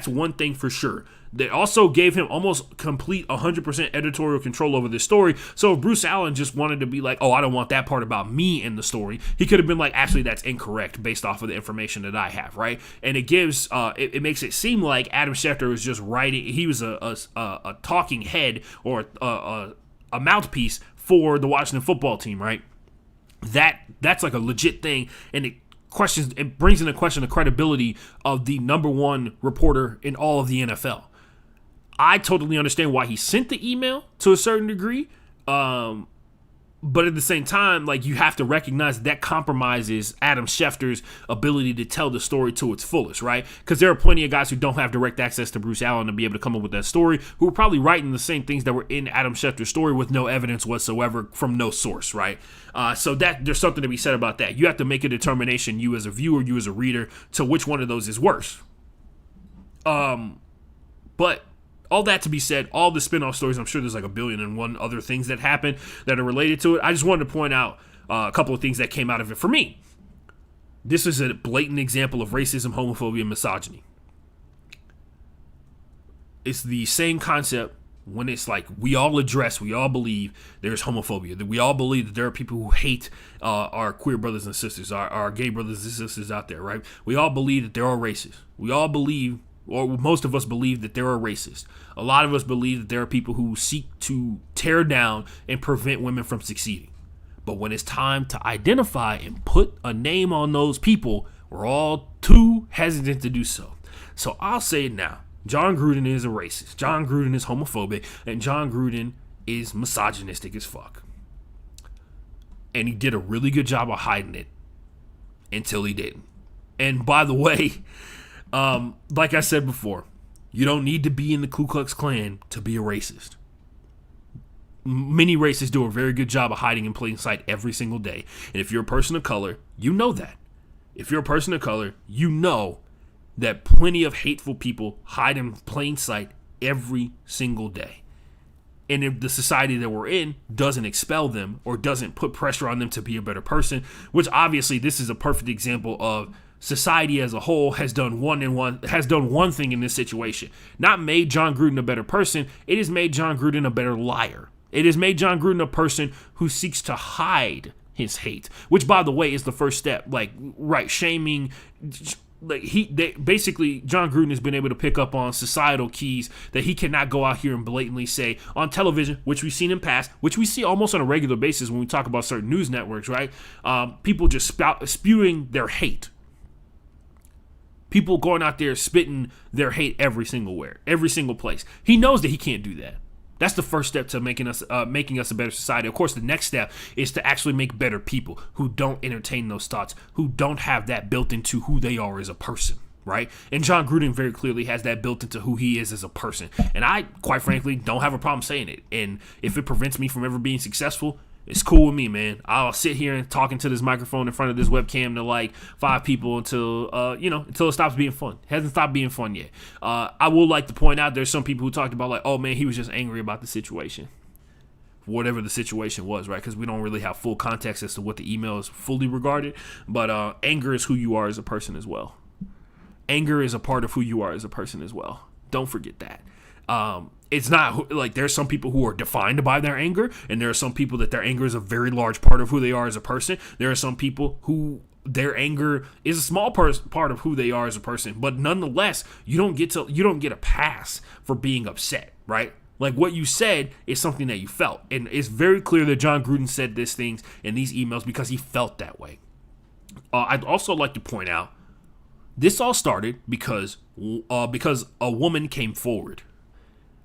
one thing for sure. They also gave him almost complete 100% editorial control over this story. So if Bruce Allen just wanted to be like, oh, I don't want that part about me in the story, he could have been like, actually, that's incorrect based off of the information that I have, right? And it gives, it makes it seem like Adam Schefter was just writing. He was a talking head or a mouthpiece for the Washington football team, right? That's like a legit thing, and it brings into question the credibility of the number one reporter in all of the NFL. I totally understand why he sent the email to a certain degree, but at the same time, like, you have to recognize that compromises Adam Schefter's ability to tell the story to its fullest, right? Because there are plenty of guys who don't have direct access to Bruce Allen to be able to come up with that story, who are probably writing the same things that were in Adam Schefter's story with no evidence whatsoever from no source, right? So that there's something to be said about that. You have to make a determination, you as a viewer, you as a reader, to which one of those is worse. But all that to be said, all the spin-off stories, I'm sure there's like 1,000,000,001 other things that happen that are related to it. I just wanted to point out a couple of things that came out of it for me. This is a blatant example of racism, homophobia, and misogyny. It's the same concept when it's like we all believe there's homophobia, that we all believe that there are people who hate our queer brothers and sisters, our gay brothers and sisters out there, right? We all believe that there are racists. We all believe, or most of us believe, that there are racists. A lot of us believe that there are people who seek to tear down and prevent women from succeeding. But when it's time to identify and put a name on those people, we're all too hesitant to do so. So I'll say it now. John Gruden is a racist. John Gruden is homophobic. And John Gruden is misogynistic as fuck. And he did a really good job of hiding it until he didn't. And by the way, like I said before, you don't need to be in the Ku Klux Klan to be a racist. Many racists do a very good job of hiding in plain sight every single day. And if you're a person of color, you know that. If you're a person of color, you know that plenty of hateful people hide in plain sight every single day. And if the society that we're in doesn't expel them or doesn't put pressure on them to be a better person, which obviously this is a perfect example of society as a whole has done one thing in this situation. Not made John Gruden a better person. It has made John Gruden a better liar. It has made John Gruden a person who seeks to hide his hate, which, by the way, is the first step. Like, right, shaming. Basically, John Gruden has been able to pick up on societal keys that he cannot go out here and blatantly say on television, which we've seen in past, which we see almost on a regular basis when we talk about certain news networks, right? People just spewing their hate. People going out there spitting their hate every single place. He knows that he can't do that. That's the first step to making us a better society. Of course, the next step is to actually make better people who don't entertain those thoughts, who don't have that built into who they are as a person, right? And John Gruden very clearly has that built into who he is as a person. And I, quite frankly, don't have a problem saying it. And if it prevents me from ever being successful, it's cool with me, man. I'll sit here and talk into this microphone in front of this webcam to like 5 people until it stops being fun. It hasn't stopped being fun yet. I will like to point out there's some people who talked about like, oh man, he was just angry about the situation. Whatever the situation was, right? Because we don't really have full context as to what the email is fully regarded. But anger is who you are as a person as well. Anger is a part of who you are as a person as well. Don't forget that. It's not like there's some people who are defined by their anger, and there are some people that their anger is a very large part of who they are as a person. There are some people who their anger is a small part of who they are as a person, but nonetheless, you don't get a pass for being upset, right? Like what you said is something that you felt, and it's very clear that John Gruden said these things in these emails because he felt that way. I'd also like to point out this all started because a woman came forward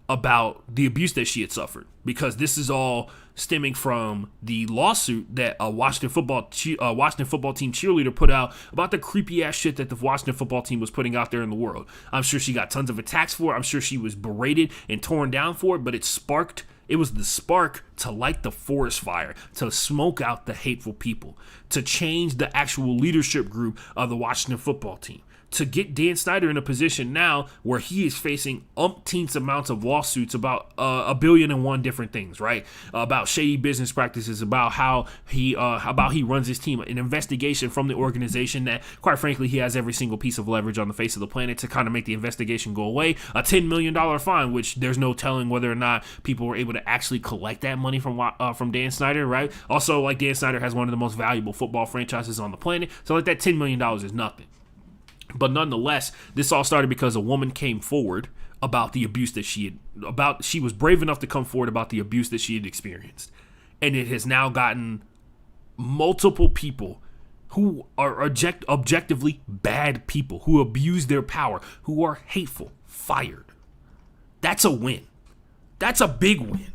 about the abuse that she had suffered, because this is all stemming from the lawsuit that a Washington football team cheerleader put out about the creepy ass shit that the Washington football team was putting out there in the world. I'm sure she got tons of attacks for it. I'm sure she was berated and torn down for it, but it was the spark to light the forest fire, to smoke out the hateful people, to change the actual leadership group of the Washington football team, to get Dan Snyder in a position now where he is facing umpteenth amounts of lawsuits about 1,000,000,001 different things, right? About shady business practices, about how he runs his team, an investigation from the organization that, quite frankly, he has every single piece of leverage on the face of the planet to kind of make the investigation go away. A $10 million fine, which there's no telling whether or not people were able to actually collect that money from Dan Snyder, right? Also, like, Dan Snyder has one of the most valuable football franchises on the planet, so like that $10 million is nothing. But nonetheless, this all started because a woman came forward about the abuse that she was brave enough to come forward about the abuse that she had experienced. And it has now gotten multiple people who are objectively bad people, who abuse their power, who are hateful, fired. That's a win. That's a big win.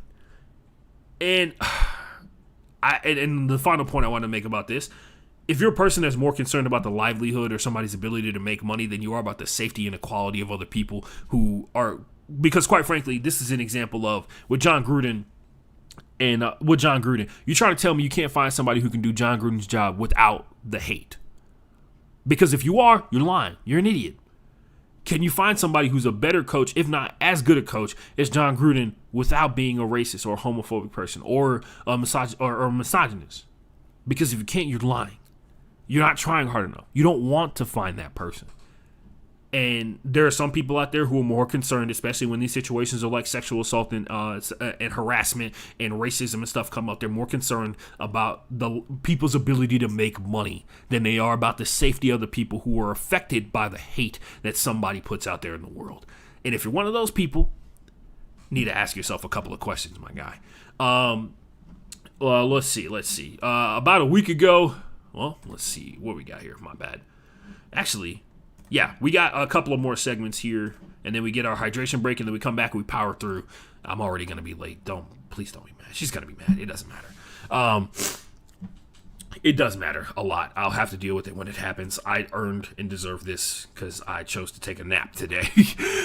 And and the final point I want to make about this, if you're a person that's more concerned about the livelihood or somebody's ability to make money than you are about the safety and equality of other people who are, because quite frankly, this is an example of with John Gruden, you're trying to tell me you can't find somebody who can do John Gruden's job without the hate. Because if you are, you're lying. You're an idiot. Can you find somebody who's a better coach, if not as good a coach, as John Gruden without being a racist or a homophobic person or a misogynist? Because if you can't, you're lying. You're not trying hard enough. You don't want to find that person. And there are some people out there who are more concerned, especially when these situations are like sexual assault and harassment and racism and stuff come up. They're more concerned about the people's ability to make money than they are about the safety of the people who are affected by the hate that somebody puts out there in the world. And if you're one of those people, you need to ask yourself a couple of questions, my guy. Let's see. About a week ago, well, let's see what we got here. My bad. Actually, yeah, we got a couple of more segments here, and then we get our hydration break, and then we come back and we power through. I'm already going to be late. Please don't be mad. She's going to be mad. It doesn't matter. It does matter a lot. I'll have to deal with it when it happens. I earned and deserve this because I chose to take a nap today.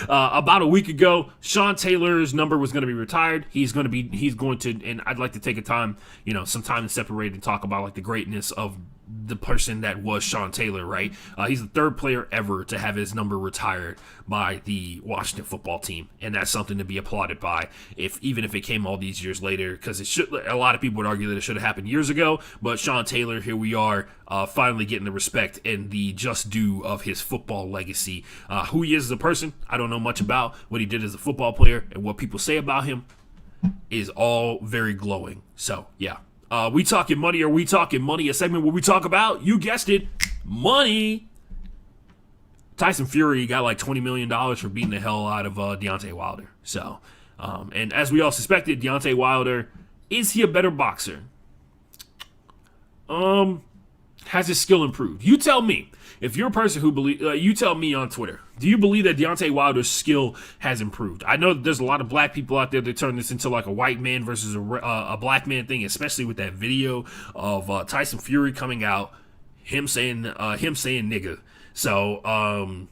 About a week ago, Sean Taylor's number was going to be retired. He's going to, and I'd like to take some time to separate and talk about like the greatness of the person that was Sean Taylor, right? He's the third player ever to have his number retired by the Washington football team, and that's something to be applauded by. Even if it came all these years later, because a lot of people would argue that it should have happened years ago. But Sean Taylor, here we are, finally getting the respect and the just due of his football legacy. Who he is as a person, I don't know much about. What he did as a football player and what people say about him is all very glowing. So yeah. We talking money or we talking money? A segment where we talk about, you guessed it, money. Tyson Fury got like $20 million for beating the hell out of Deontay Wilder. So, and as we all suspected, Deontay Wilder, is he a better boxer? Has his skill improved? You tell me. If you're a person who believes, you tell me on Twitter, do you believe that Deontay Wilder's skill has improved? I know that there's a lot of black people out there that turn this into like a white man versus a black man thing, especially with that video of Tyson Fury coming out, him saying nigga. So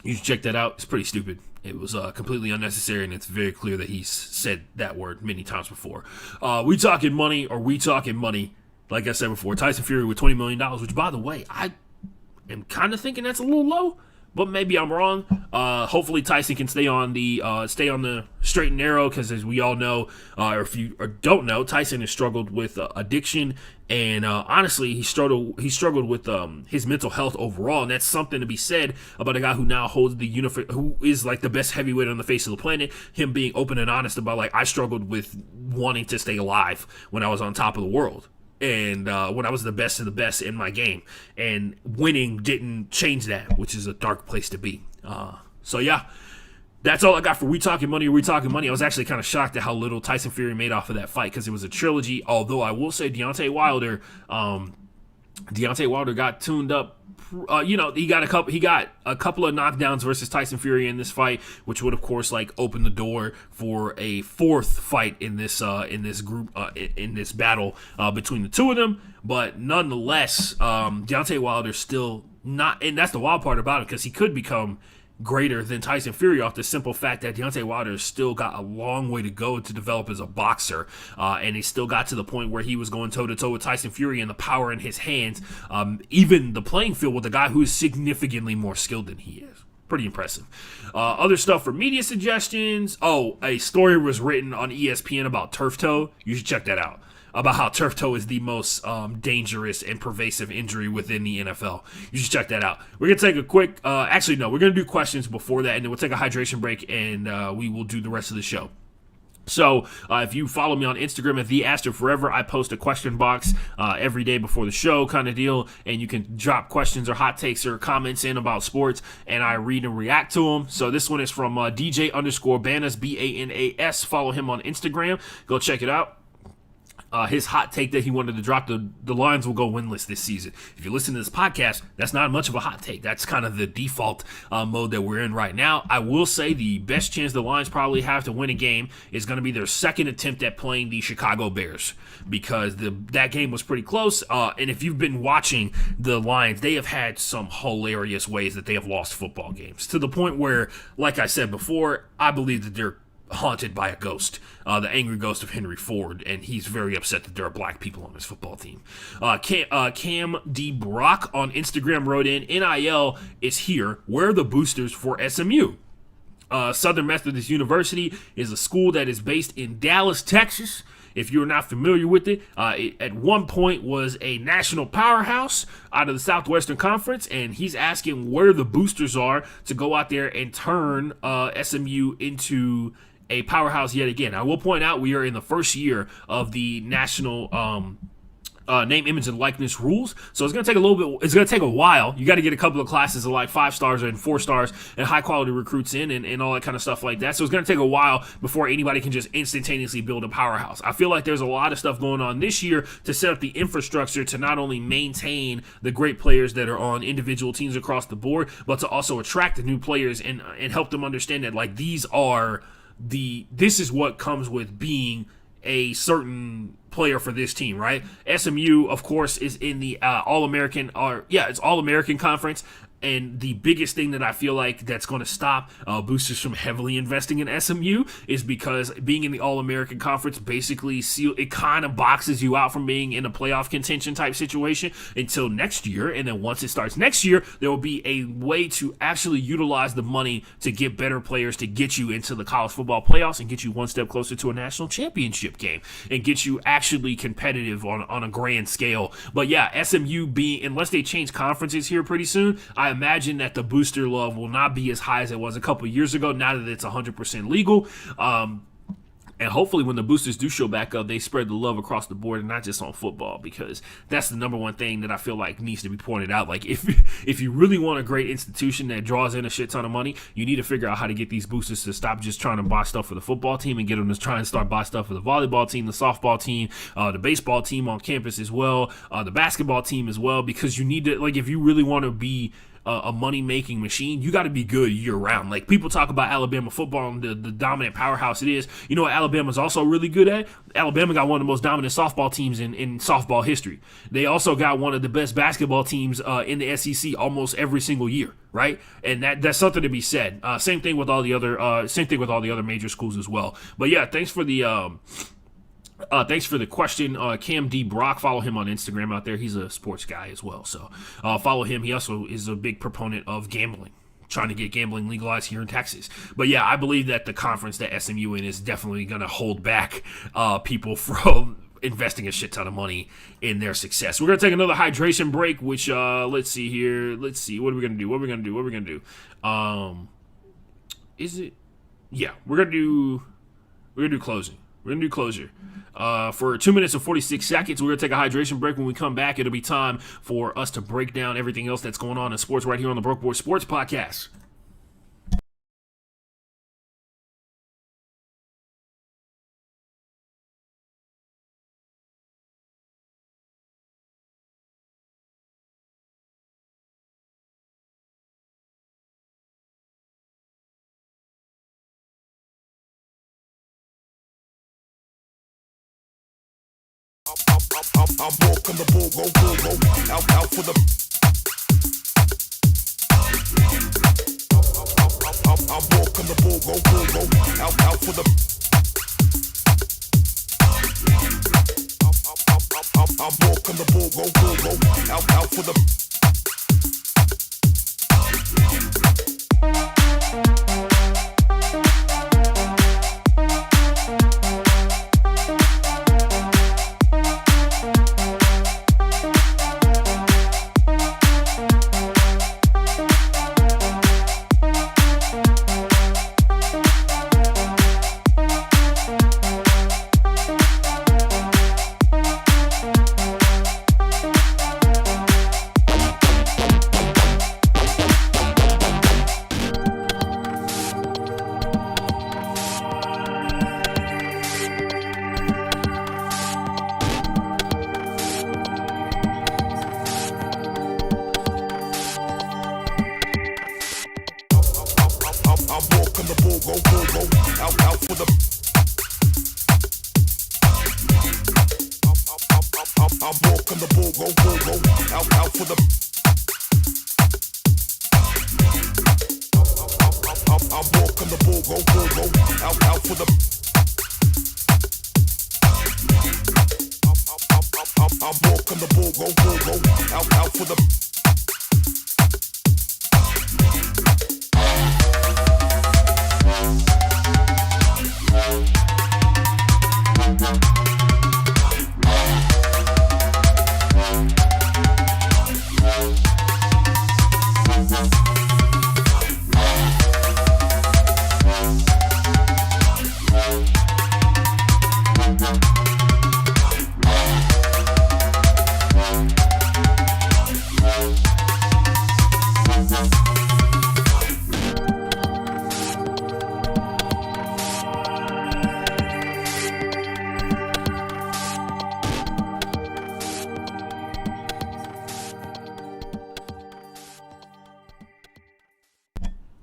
you should check that out. It's pretty stupid. It was completely unnecessary, and it's very clear that he's said that word many times before. We talking money or we talking money? Like I said before, Tyson Fury with $20 million, which, by the way, I am kind of thinking that's a little low, but maybe I'm wrong. Hopefully Tyson can stay on the straight and narrow, because as we all know, or if you don't know, Tyson has struggled with addiction, and honestly, he struggled with his mental health overall, and that's something to be said about a guy who now holds the who is like the best heavyweight on the face of the planet. Him being open and honest about, like, I struggled with wanting to stay alive when I was on top of the world. And when I was the best of the best in my game, and winning didn't change that, which is a dark place to be. So yeah, that's all I got for We Talking Money or We Talking Money. I was actually kind of shocked at how little Tyson Fury made off of that fight, because it was a trilogy. Although I will say Deontay Wilder got tuned up. He got a couple of knockdowns versus Tyson Fury in this fight, which would of course like open the door for a fourth fight in this battle between the two of them. But nonetheless, Deontay Wilder still not, and that's the wild part about it, because he could become greater than Tyson Fury off the simple fact that Deontay Wilder still got a long way to go to develop as a boxer, and he still got to the point where he was going toe-to-toe with Tyson Fury and the power in his hands, even the playing field with a guy who is significantly more skilled than he is. Pretty impressive. Other stuff for media suggestions. A story was written on ESPN about turf toe. You should check that out. About how turf toe is the most dangerous and pervasive injury within the NFL. You should check that out. We're going to take a quick... we're going to do questions before that, and then we'll take a hydration break, and we will do the rest of the show. So, if you follow me on Instagram at TheAstroForever, I post a question box every day before the show kind of deal, and you can drop questions or hot takes or comments in about sports, and I read and react to them. So this one is from DJ_Banas, Banas. Follow him on Instagram. Go check it out. His hot take that he wanted to drop, the Lions will go winless this season. If you listen to this podcast, that's not much of a hot take. That's kind of the default mode that we're in right now. I will say the best chance the Lions probably have to win a game is going to be their second attempt at playing the Chicago Bears, because that game was pretty close. And if you've been watching the Lions, they have had some hilarious ways that they have lost football games, to the point where, like I said before, I believe that they're haunted by a ghost, the angry ghost of Henry Ford, and he's very upset that there are black people on his football team. Cam D. Brock on Instagram wrote in, NIL is here. Where are the boosters for SMU? Southern Methodist University is a school that is based in Dallas, Texas. If you're not familiar with it, it at one point was a national powerhouse out of the Southwestern Conference, and he's asking where the boosters are to go out there and turn SMU into a powerhouse yet again. I will point out we are in the first year of the national name, image, and likeness rules. So it's going to take it's going to take a while. You got to get a couple of classes of like 5 stars and 4 stars and high quality recruits in and all that kind of stuff like that. So it's going to take a while before anybody can just instantaneously build a powerhouse. I feel like there's a lot of stuff going on this year to set up the infrastructure to not only maintain the great players that are on individual teams across the board, but to also attract the new players and help them understand that like this is what comes with being a certain player for this team, right? SMU, of course, is in the All-American, it's All-American Conference. And the biggest thing that I feel like that's going to stop boosters from heavily investing in SMU is because being in the All-American Conference basically it kind of boxes you out from being in a playoff contention type situation until next year. And then once it starts next year, there will be a way to actually utilize the money to get better players to get you into the college football playoffs and get you one step closer to a national championship game and get you actually competitive on a grand scale. But yeah, SMU being, unless they change conferences here pretty soon, I imagine that the booster love will not be as high as it was a couple years ago now that it's 100% legal. And hopefully when the boosters do show back up, they spread the love across the board and not just on football, because that's the number one thing that I feel like needs to be pointed out. Like if you really want a great institution that draws in a shit ton of money, you need to figure out how to get these boosters to stop just trying to buy stuff for the football team and get them to try and start buy stuff for the volleyball team, the softball team, the baseball team on campus as well, the basketball team as well, because you need to, like, if you really want to be a money-making machine, you got to be good year-round. Like, people talk about Alabama football and the dominant powerhouse it is. You know what Alabama's also really good at? Alabama got one of the most dominant softball teams in softball history. They also got one of the best basketball teams in the SEC almost every single year, right? And that's something to be said. Same thing with all the other major schools as well. But yeah, thanks for the question, Cam D. Brock. Follow him on Instagram out there. He's a sports guy as well, so follow him. He also is a big proponent of gambling, trying to get gambling legalized here in Texas. But yeah, I believe that the conference that SMU in is definitely going to hold back people from investing a shit ton of money in their success. We're going to take another hydration break, which, let's see here. Let's see. What are we going to do? Is it? Yeah, we're going to do closing. We're going to do closure. For 2 minutes and 46 seconds, we're going to take a hydration break. When we come back, it'll be time for us to break down everything else that's going on in sports right here on the Broke Boy Sports Podcast. I'm walking the bull, go, out for the. I'm walking the bull, go, out for the. I'm walking the bull, go, out for the.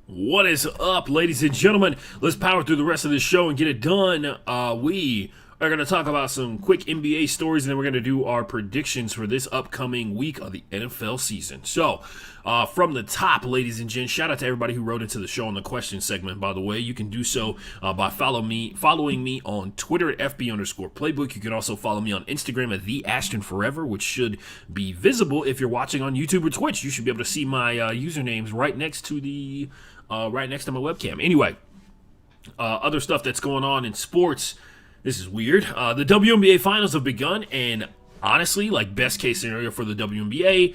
What is up, ladies and gentlemen? Let's power through the rest of this show and get it done. We We're going to talk about some quick NBA stories, and then we're going to do our predictions for this upcoming week of the NFL season. So, from the top, ladies and gents, shout out to everybody who wrote into the show on the question segment, by the way. You can do so by following me on Twitter at FB_Playbook. You can also follow me on Instagram at the Ashton Forever, which should be visible if you're watching on YouTube or Twitch. You should be able to see my usernames right next to my webcam. Anyway, other stuff that's going on in sports. This is weird. The WNBA Finals have begun, and honestly, like best case scenario for the WNBA,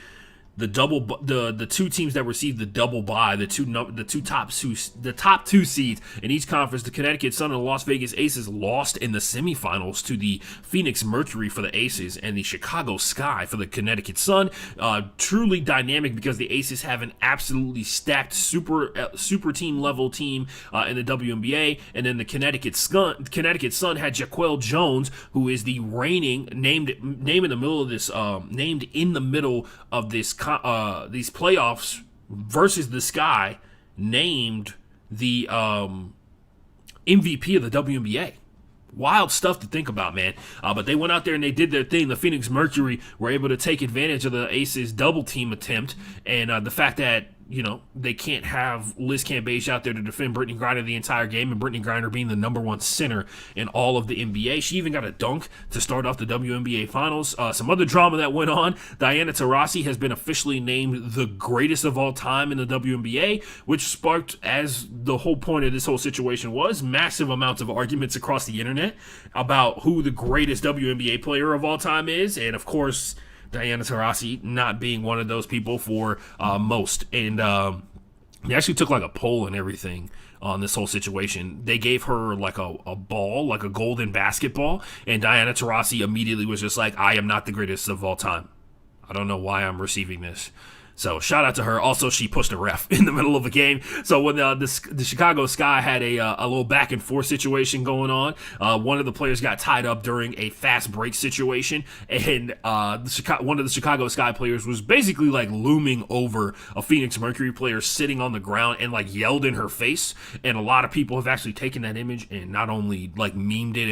the two teams that received the double bye, the top two seeds in each conference, the Connecticut Sun and the Las Vegas Aces, lost in the semifinals to the Phoenix Mercury for the Aces and the Chicago Sky for the Connecticut Sun. Truly dynamic because the Aces have an absolutely stacked super team level team in the WNBA, and then the Connecticut Sun had Jaquel Jones, who is the reigning named in the middle of this these playoffs versus the Sky, named the MVP of the WNBA. Wild stuff to think about, man. But they went out there and they did their thing. The Phoenix Mercury were able to take advantage of the Aces double team attempt, and the fact that they can't have Liz Cambage out there to defend Brittany Griner the entire game, and Brittany Griner being the number one center in all of the NBA. She even got a dunk to start off the WNBA Finals. Some other drama that went on. Diana Taurasi has been officially named the greatest of all time in the WNBA, which sparked, as the whole point of this whole situation was, massive amounts of arguments across the internet about who the greatest WNBA player of all time is, and of course, Diana Taurasi not being one of those people for most. And they actually took like a poll and everything on this whole situation. They gave her like a ball, like a golden basketball, and Diana Taurasi immediately was just like, I am not the greatest of all time. I don't know why I'm receiving this. So shout out to her. Also, she pushed a ref in the middle of a game. So when the Chicago Sky had a little back and forth situation going on, one of the players got tied up during a fast break situation, and one of the Chicago Sky players was basically like looming over a Phoenix Mercury player sitting on the ground and like yelled in her face. And a lot of people have actually taken that image and not only like memed it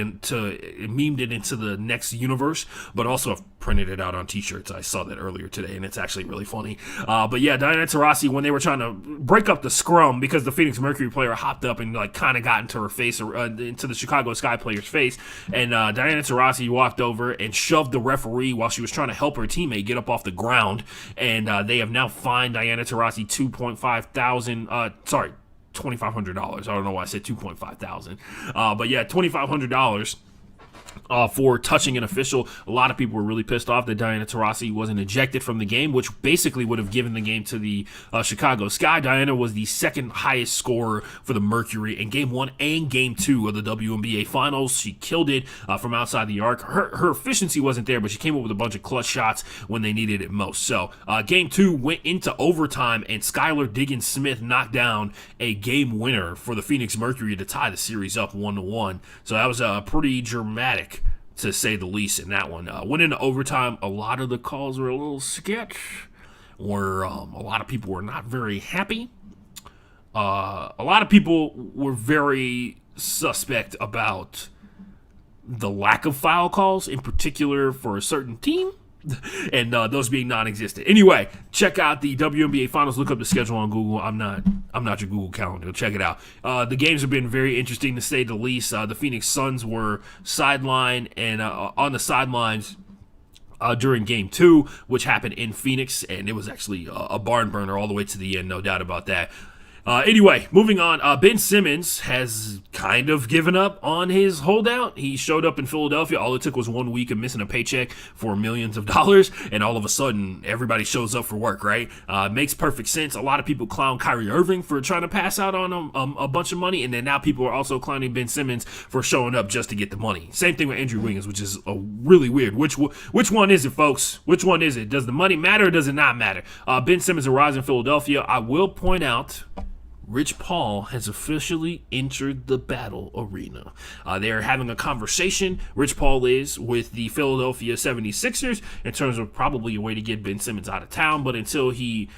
into the next universe, but also have printed it out on t-shirts. I saw that earlier today, and it's actually really funny. But yeah, Diana Taurasi, when they were trying to break up the scrum because the Phoenix Mercury player hopped up and like kind of got into her face, or into the Chicago Sky player's face, and Diana Taurasi walked over and shoved the referee while she was trying to help her teammate get up off the ground, and they have now fined Diana Taurasi $2,500. I don't know why I said 2,500. But yeah, $2,500. For touching an official. A lot of people were really pissed off that Diana Taurasi wasn't ejected from the game, which basically would have given the game to the Chicago Sky. Diana was the second highest scorer for the Mercury in Game 1 and Game 2 of the WNBA Finals. She killed it from outside the arc. Her efficiency wasn't there, but she came up with a bunch of clutch shots when they needed it most. So Game 2 went into overtime, and Skylar Diggins-Smith knocked down a game winner for the Phoenix Mercury to tie the series up 1-1. So that was pretty dramatic, to say the least, in that one. Went into overtime. A lot of the calls were a little sketch, where a lot of people were not very happy. A lot of people were very suspect about the lack of foul calls, in particular for a certain team, and those being non-existent. Anyway, check out the WNBA Finals. Look up the schedule on Google. I'm not your Google Calendar. Check it out. The games have been very interesting, to say the least. The Phoenix Suns were sidelined and on the sidelines during Game 2, which happened in Phoenix, and it was actually a barn burner all the way to the end, no doubt about that. Anyway, moving on. Ben Simmons has kind of given up on his holdout. He showed up in Philadelphia. All it took was 1 week of missing a paycheck for millions of dollars, and all of a sudden, everybody shows up for work, right? Makes perfect sense. A lot of people clown Kyrie Irving for trying to pass out on a bunch of money, and then now people are also clowning Ben Simmons for showing up just to get the money. Same thing with Andrew Wiggins, which is really weird. Which one is it, folks? Which one is it? Does the money matter or does it not matter? Ben Simmons arrives in Philadelphia. I will point out, Rich Paul has officially entered the battle arena. They're having a conversation, Rich Paul is, with the Philadelphia 76ers in terms of probably a way to get Ben Simmons out of town. But until he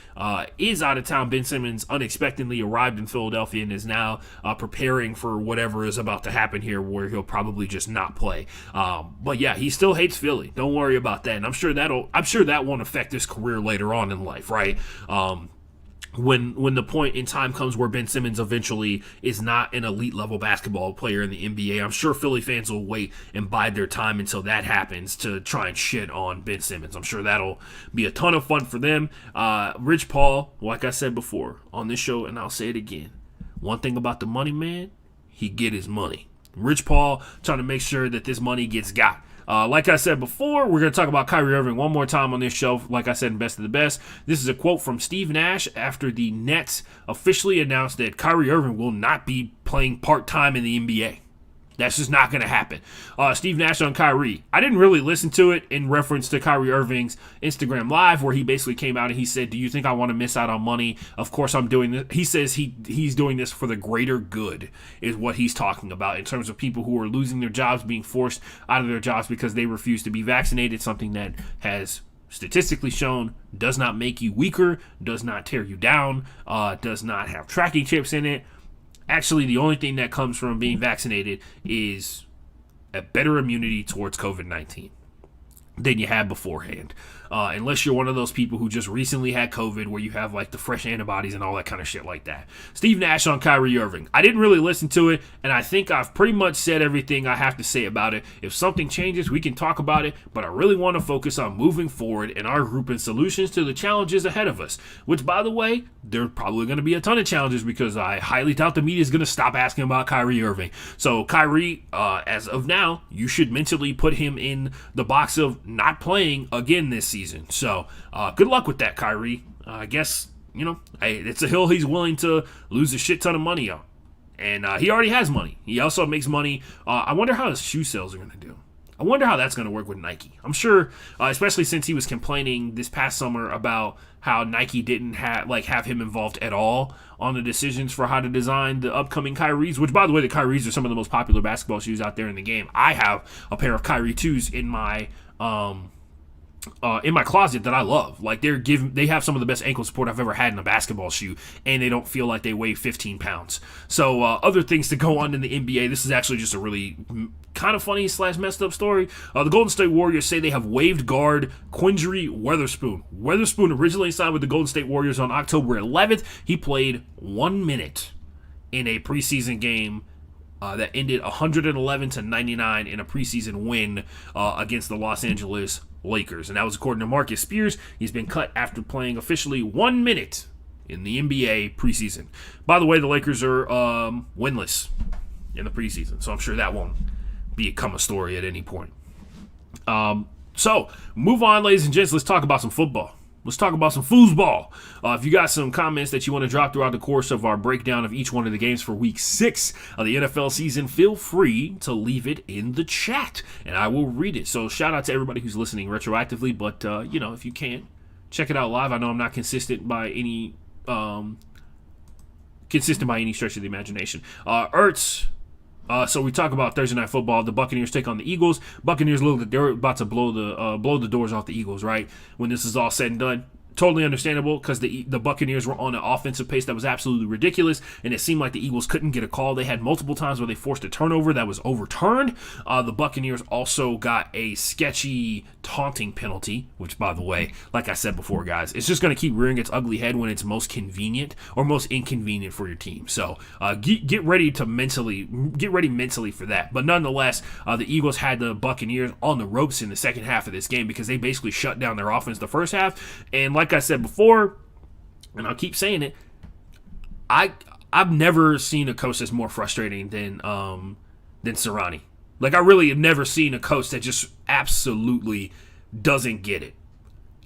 is out of town, Ben Simmons unexpectedly arrived in Philadelphia and is now preparing for whatever is about to happen here, where he'll probably just not play. But yeah, he still hates Philly. Don't worry about that. And I'm sure that won't affect his career later on in life, right? When the point in time comes where Ben Simmons eventually is not an elite level basketball player in the NBA, I'm sure Philly fans will wait and bide their time until that happens to try and shit on Ben Simmons. I'm sure that'll be a ton of fun for them. Rich Paul, like I said before on this show, and I'll say it again, one thing about the money man, he get his money. Rich Paul trying to make sure that this money gets got. Like I said before, we're going to talk about Kyrie Irving one more time on this show. Like I said, in Best of the Best. This is a quote from Steve Nash after the Nets officially announced that Kyrie Irving will not be playing part-time in the NBA. That's just not going to happen. Steve Nash on Kyrie. I didn't really listen to it in reference to Kyrie Irving's Instagram Live, where he basically came out and he said, "Do you think I want to miss out on money? Of course I'm doing this." He says he's doing this for the greater good, is what he's talking about in terms of people who are losing their jobs, being forced out of their jobs because they refuse to be vaccinated, something that has statistically shown does not make you weaker, does not tear you down, does not have tracking chips in it. Actually, the only thing that comes from being vaccinated is a better immunity towards COVID-19 than you had beforehand. Unless you're one of those people who just recently had COVID, where you have like the fresh antibodies and all that kind of shit like that. Steve Nash on Kyrie Irving. I didn't really listen to it, and I think I've pretty much said everything I have to say about it. If something changes, we can talk about it, but I really want to focus on moving forward in our group and solutions to the challenges ahead of us. Which, by the way, there's probably going to be a ton of challenges because I highly doubt the media is going to stop asking about Kyrie Irving. So Kyrie, as of now, you should mentally put him in the box of not playing again this season. So good luck with that, Kyrie. I guess, it's a hill he's willing to lose a shit ton of money on. And he already has money. He also makes money. I wonder how his shoe sales are going to do. I wonder how that's going to work with Nike. I'm sure, especially since he was complaining this past summer about how Nike didn't have him involved at all on the decisions for how to design the upcoming Kyries, which, by the way, the Kyries are some of the most popular basketball shoes out there in the game. I have a pair of Kyrie 2s in my closet that I love. Like, they have some of the best ankle support I've ever had in a basketball shoe, and they don't feel like they weigh 15 pounds. So other things to go on in the NBA. This is actually just a really kind of funny / messed up story. The Golden State Warriors say they have waived guard Quinndry Weatherspoon. Weatherspoon originally signed with the Golden State Warriors on October 11th. He played 1 minute in a preseason game that ended 111-99 in a preseason win against the Los Angeles Lakers. And that was according to Marcus Spears. He's been cut after playing officially 1 minute in the NBA preseason. By the way, the Lakers are winless in the preseason, so I'm sure that won't become a story at any point. So, move on, ladies and gents. Let's talk about some football. Let's talk about some foosball. If you got some comments that you want to drop throughout the course of our breakdown of each one of the games for Week 6 of the NFL season, feel free to leave it in the chat, and I will read it. So shout out to everybody who's listening retroactively, but, if you can, check it out live. I know I'm not consistent by any stretch of the imagination. Ertz. So we talk about Thursday Night Football. The Buccaneers take on the Eagles. Buccaneers look like they're about to blow the doors off the Eagles, right? When this is all said and done. Totally understandable because the Buccaneers were on an offensive pace that was absolutely ridiculous, and it seemed like the Eagles couldn't get a call. They had multiple times where they forced a turnover that was overturned. The Buccaneers also got a sketchy taunting penalty, which, by the way, like I said before, guys, it's just going to keep rearing its ugly head when it's most convenient or most inconvenient for your team. So get ready mentally for that. But nonetheless, the Eagles had the Buccaneers on the ropes in the second half of this game because they basically shut down their offense the first half. And like I said before, and I'll keep saying it, I've never seen a coach that's more frustrating than Sirianni. Like, I really have never seen a coach that just absolutely doesn't get it.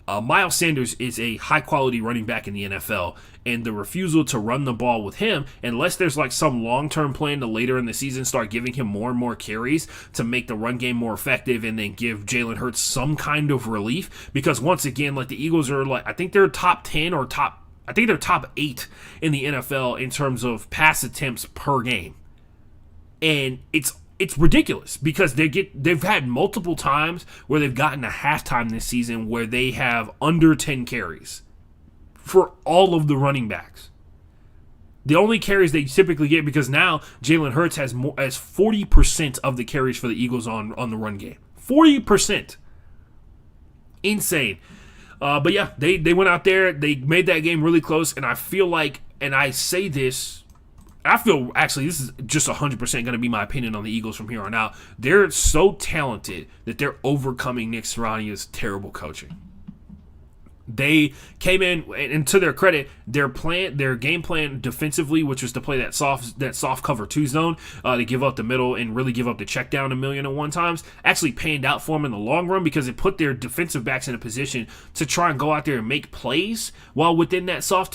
Miles Sanders is a high-quality running back in the NFL, and the refusal to run the ball with him, unless there's like some long-term plan to later in the season start giving him more and more carries to make the run game more effective and then give Jalen Hurts some kind of relief. Because once again, like, the Eagles are like, I think they're top 10 or top I think they're top 8 in the NFL in terms of pass attempts per game. And it's ridiculous because they've had multiple times where they've gotten a halftime this season where they have under 10 carries for all of the running backs. The only carries they typically get, because now Jalen Hurts has 40% of the carries for the Eagles on the run game. 40%. Insane. But yeah, they went out there, they made that game really close, and I feel like, and I say this, actually this is just 100% going to be my opinion on the Eagles from here on out. They're so talented that they're overcoming Nick Sirianni's terrible coaching. They came in, and to their credit, their game plan defensively, which was to play that soft cover 2 zone, to give up the middle and really give up the check down 1,000,001 times, actually panned out for them in the long run because it put their defensive backs in a position to try and go out there and make plays while within that soft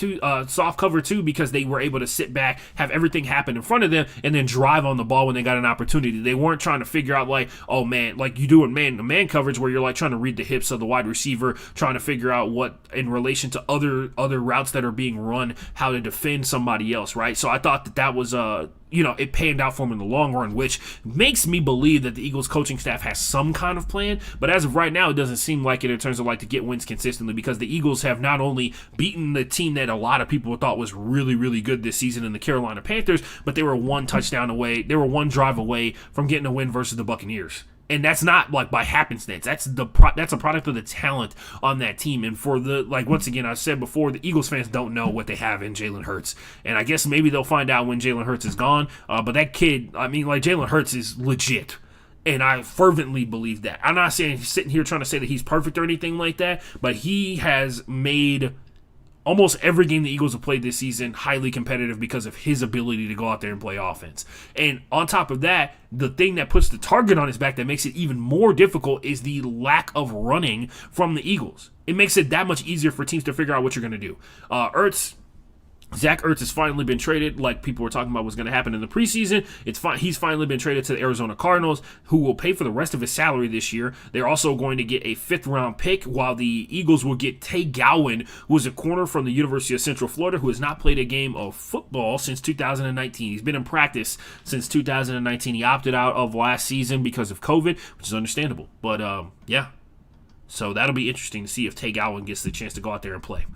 cover 2, because they were able to sit back, have everything happen in front of them, and then drive on the ball when they got an opportunity. They weren't trying to figure out like, oh man, like you do in man coverage where you're like trying to read the hips of the wide receiver, trying to figure out what in relation to other routes that are being run, how to defend somebody else, right? So I thought that was it panned out for them in the long run, which makes me believe that the Eagles coaching staff has some kind of plan, but as of right now, it doesn't seem like it in terms of like to get wins consistently, because the Eagles have not only beaten the team that a lot of people thought was really, really good this season in the Carolina Panthers, but they were one drive away from getting a win versus the Buccaneers. And that's not like by happenstance. That's a product of the talent on that team. And for once again, I said before, the Eagles fans don't know what they have in Jalen Hurts. And I guess maybe they'll find out when Jalen Hurts is gone. But that kid, Jalen Hurts is legit. And I fervently believe that. I'm not sitting here trying to say that he's perfect or anything like that, but he has made almost every game the Eagles have played this season highly competitive because of his ability to go out there and play offense. And on top of that, the thing that puts the target on his back that makes it even more difficult is the lack of running from the Eagles. It makes it that much easier for teams to figure out what you're going to do. Zach Ertz has finally been traded, like people were talking about was going to happen in the preseason. He's finally been traded to the Arizona Cardinals, who will pay for the rest of his salary this year. They're also going to get a 5th-round pick, while the Eagles will get Tay Gowan, who is a corner from the University of Central Florida, who has not played a game of football since 2019. He's been in practice since 2019. He opted out of last season because of COVID, which is understandable. But, yeah. So that'll be interesting to see if Tay Gowan gets the chance to go out there and play.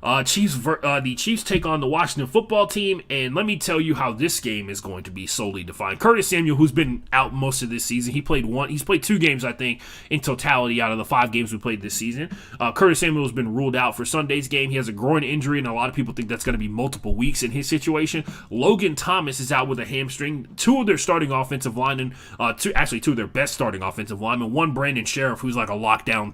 The Chiefs take on the Washington football team, and let me tell you how this game is going to be solely defined. Curtis Samuel, who's been out most of this season, he's played 2 games, I think, in totality out of the 5 games we played this season. Curtis Samuel has been ruled out for Sunday's game. He has a groin injury, and a lot of people think that's going to be multiple weeks in his situation. Logan Thomas is out with a hamstring. 2 of their starting offensive linemen, 2 of their best starting offensive linemen, one Brandon Sheriff, who's like a lockdown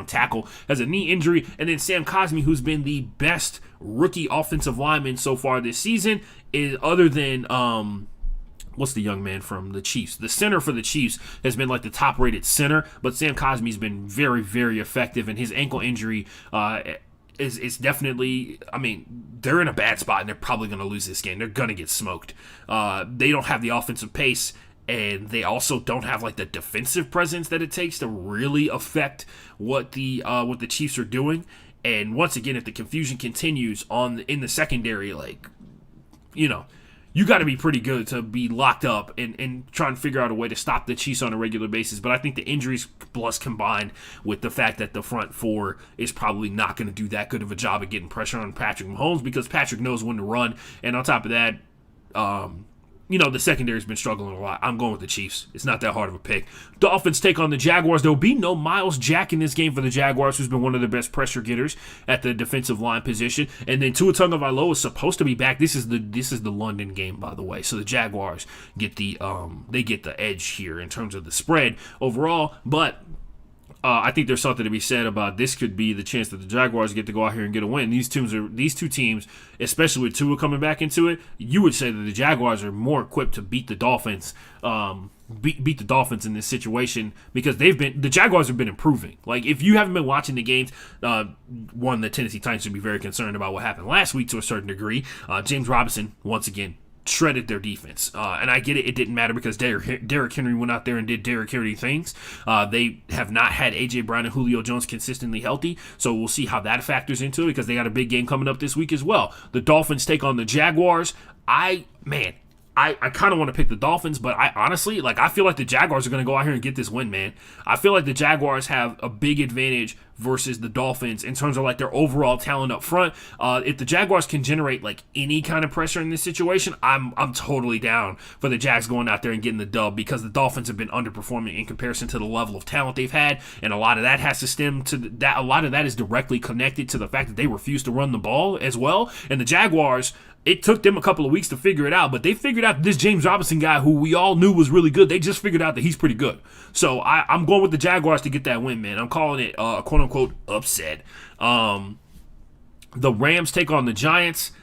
tackle, has a knee injury, and then Sam Cosmi, who's been the best rookie offensive lineman so far this season, is other than what's the young man from the Chiefs? The center for the Chiefs has been like the top-rated center, but Sam Cosmi's been very, very effective, and his ankle injury is definitely, they're in a bad spot, and they're probably going to lose this game. They're going to get smoked. They don't have the offensive pace, and they also don't have like the defensive presence that it takes to really affect what the Chiefs are doing. And once again, if the confusion continues in the secondary, you got to be pretty good to be locked up and try and figure out a way to stop the Chiefs on a regular basis. But I think the injuries plus combined with the fact that the front 4 is probably not going to do that good of a job at getting pressure on Patrick Mahomes, because Patrick knows when to run. And on top of that, the secondary's been struggling a lot. I'm going with the Chiefs. It's not that hard of a pick. Dolphins take on the Jaguars. There will be no Miles Jack in this game for the Jaguars, who's been one of the best pressure getters at the defensive line position. And then Tua Tagovailoa is supposed to be back. This is the London game, by the way. So the Jaguars get the edge here in terms of the spread overall. But I think there's something to be said about this. Could be the chance that the Jaguars get to go out here and get a win. These 2 teams, especially with Tua coming back into it, you would say that the Jaguars are more equipped to beat the Dolphins, beat the Dolphins in this situation, because the Jaguars have been improving. Like, if you haven't been watching the games, the Tennessee Titans should be very concerned about what happened last week to a certain degree. James Robinson, once again, shredded their defense. And I get it. It didn't matter because Derrick Henry went out there and did Derrick Henry things. They have not had A.J. Brown and Julio Jones consistently healthy, so we'll see how that factors into it because they got a big game coming up this week as well. The Dolphins take on the Jaguars. I kind of want to pick the Dolphins, but I honestly, I feel like the Jaguars are going to go out here and get this win, man. I feel like the Jaguars have a big advantage versus the Dolphins in terms of their overall talent up front. If the Jaguars can generate any kind of pressure in this situation, I'm totally down for the Jags going out there and getting the dub because the Dolphins have been underperforming in comparison to the level of talent they've had, and a lot of that has to stem to that. A lot of that is directly connected to the fact that they refuse to run the ball as well, and the Jaguars. It took them a couple of weeks to figure it out, but they figured out this James Robinson guy who we all knew was really good. They just figured out that he's pretty good. So I'm going with the Jaguars to get that win, man. I'm calling it quote-unquote upset. The Rams take on the Giants.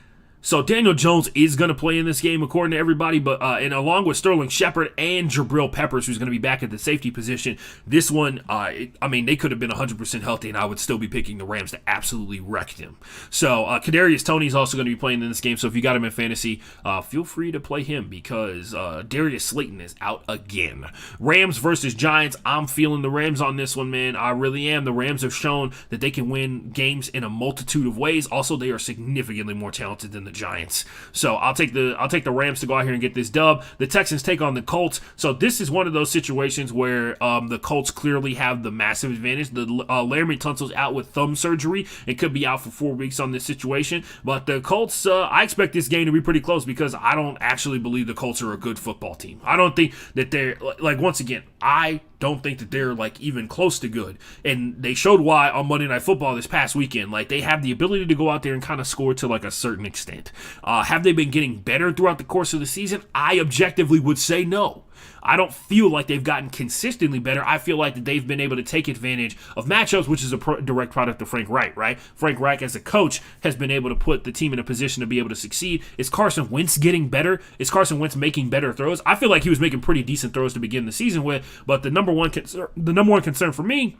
So Daniel Jones is going to play in this game according to everybody, but and along with Sterling Shepard and Jabril Peppers, who's going to be back at the safety position, this one, they could have been 100% healthy, and I would still be picking the Rams to absolutely wreck them. So Kadarius Toney is also going to be playing in this game, so if you got him in fantasy, feel free to play him because Darius Slayton is out again. Rams versus Giants, I'm feeling the Rams on this one, man. I really am. The Rams have shown that they can win games in a multitude of ways. Also, they are significantly more talented than the Giants. So I'll take the Rams to go out here and get this dub. The Texans take on the Colts. So this is one of those situations where the Colts clearly have the massive advantage. The Laramie Tunsil's out with thumb surgery and could be out for 4 weeks on this situation. But the Colts, I expect this game to be pretty close because I don't actually believe the Colts are a good football team. I don't think that they're once again, I don't think that they're even close to good. And they showed why on Monday Night Football this past weekend. They have the ability to go out there and kind of score to a certain extent. Have they been getting better throughout the course of the season? I objectively would say no. I don't feel like they've gotten consistently better. I feel like that they've been able to take advantage of matchups, which is a direct product of Frank Reich, right? Frank Reich, as a coach, has been able to put the team in a position to be able to succeed. Is Carson Wentz getting better? Is Carson Wentz making better throws? I feel like he was making pretty decent throws to begin the season with, but the number one concern for me,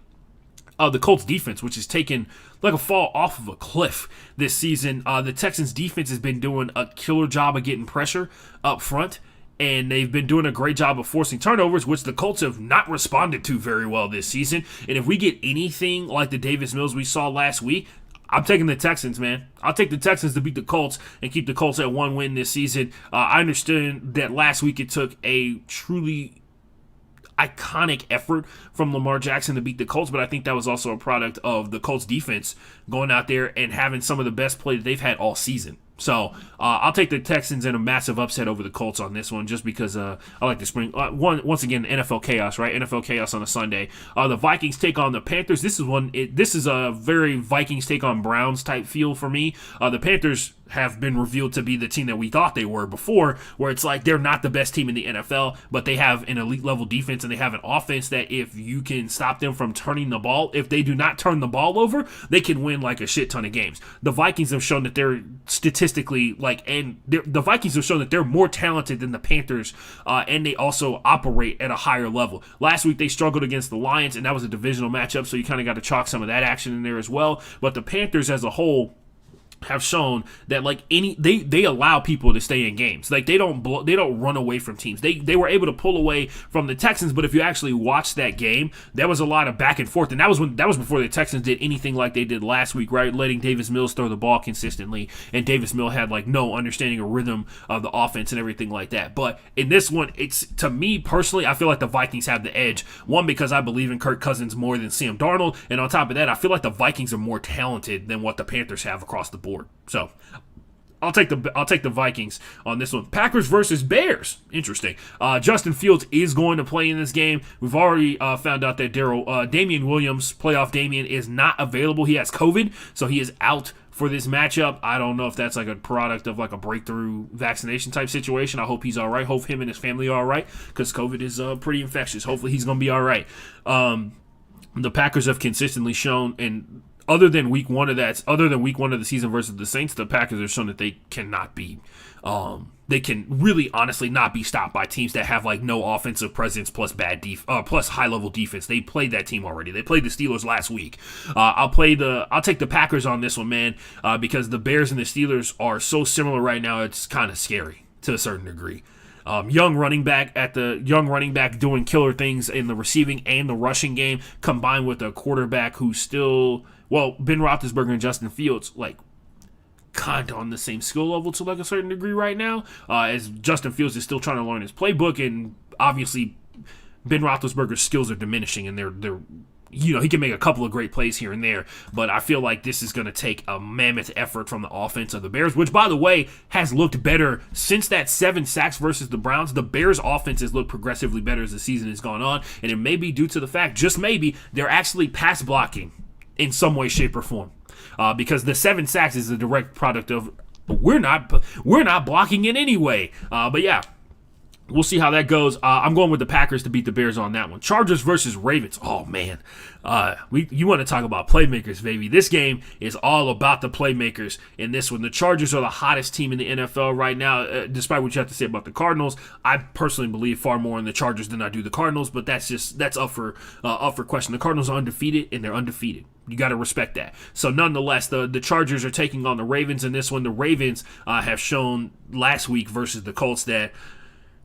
the Colts defense, which has taken a fall off of a cliff this season. The Texans defense has been doing a killer job of getting pressure up front, and they've been doing a great job of forcing turnovers, which the Colts have not responded to very well this season. And if we get anything like the Davis Mills we saw last week, I'm taking the Texans, man. I'll take the Texans to beat the Colts and keep the Colts at 1 win this season. I understand that last week it took a truly iconic effort from Lamar Jackson to beat the Colts, but I think that was also a product of the Colts defense going out there and having some of the best play that they've had all season. So I'll take the Texans in a massive upset over the Colts on this one, just because I like to spring once again NFL chaos, right? NFL chaos on a Sunday. The Vikings take on the Panthers. This is a very Vikings take on Browns type feel for me. The Panthers have been revealed to be the team that we thought they were before, where it's they're not the best team in the NFL, but they have an elite level defense and they have an offense that if you can stop them from turning the ball, if they do not turn the ball over, they can win a shit ton of games. The Vikings have shown that they're statistically the Vikings have shown that they're more talented than the Panthers, and they also operate at a higher level. Last week they struggled against the Lions, and that was a divisional matchup, so you kind of got to chalk some of that action in there as well. But the Panthers as a whole have shown that they allow people to stay in games. They don't run away from teams. They were able to pull away from the Texans, but if you actually watch that game, there was a lot of back and forth, and that was before the Texans did anything like they did last week, right? Letting Davis Mills throw the ball consistently, and Davis Mills had no understanding or rhythm of the offense and everything like that. But in this one, it's, to me personally, I feel like the Vikings have the edge. One, because I believe in Kirk Cousins more than Sam Darnold, and on top of that, I feel like the Vikings are more talented than what the Panthers have across the board. So I'll take the Vikings on this one. Packers versus Bears. Interesting. Justin Fields is going to play in this game. We've already found out that Damian Williams, playoff Damian, is not available. He has COVID, so he is out for this matchup. I don't know if that's a product of a breakthrough vaccination type situation. I hope he's all right. Hope him and his family are all right, because COVID is pretty infectious. Hopefully he's going to be all right. The Packers have consistently shown, and other than week one of the season versus the Saints, the Packers have shown that they cannot be, they can really honestly not be stopped by teams that have no offensive presence plus plus high level defense. They played that team already. They played the Steelers last week. I'll take the Packers on this one, man, because the Bears and the Steelers are so similar right now. It's kind of scary. to a certain degree. Young running back doing killer things in the receiving and the rushing game, combined with a quarterback who's still, Ben Roethlisberger and Justin Fields, like, kind of on the same skill level to like a certain degree right now, as Justin Fields is still trying to learn his playbook, and obviously Ben Roethlisberger's skills are diminishing, and they're he can make a couple of great plays here and there, but I feel like this is going to take a mammoth effort from the offense of the Bears, which, by the way, has looked better since that 7 sacks versus the Browns. The Bears' offense has looked progressively better as the season has gone on, and it may be due to the fact, just maybe, they're actually pass blocking in some way, shape, or form. Because the 7 sacks is a direct product of we're not blocking it anyway. But yeah, we'll see how that goes. I'm going with the Packers to beat the Bears on that one. Chargers versus Ravens. Oh, man. You want to talk about playmakers, baby. This game is all about the playmakers in this one. The Chargers are the hottest team in the NFL right now, despite what you have to say about the Cardinals. I personally believe far more in the Chargers than I do the Cardinals, but that's up for question. The Cardinals are undefeated, and they're undefeated. You got to respect that. So nonetheless, the Chargers are taking on the Ravens in this one. The Ravens have shown last week versus the Colts that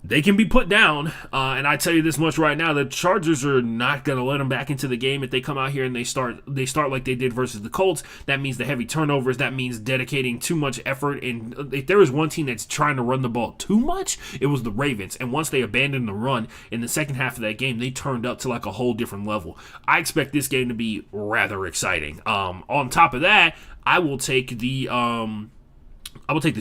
they can be put down, and I tell you this much right now: the Chargers are not going to let them back into the game if they come out here and they start like they did versus the Colts. That means the heavy turnovers. That means dedicating too much effort. And if there is one team that's trying to run the ball too much, it was the Ravens. And once they abandoned the run in the second half of that game, they turned up to like a whole different level. I expect this game to be rather exciting. On top of that, I will take the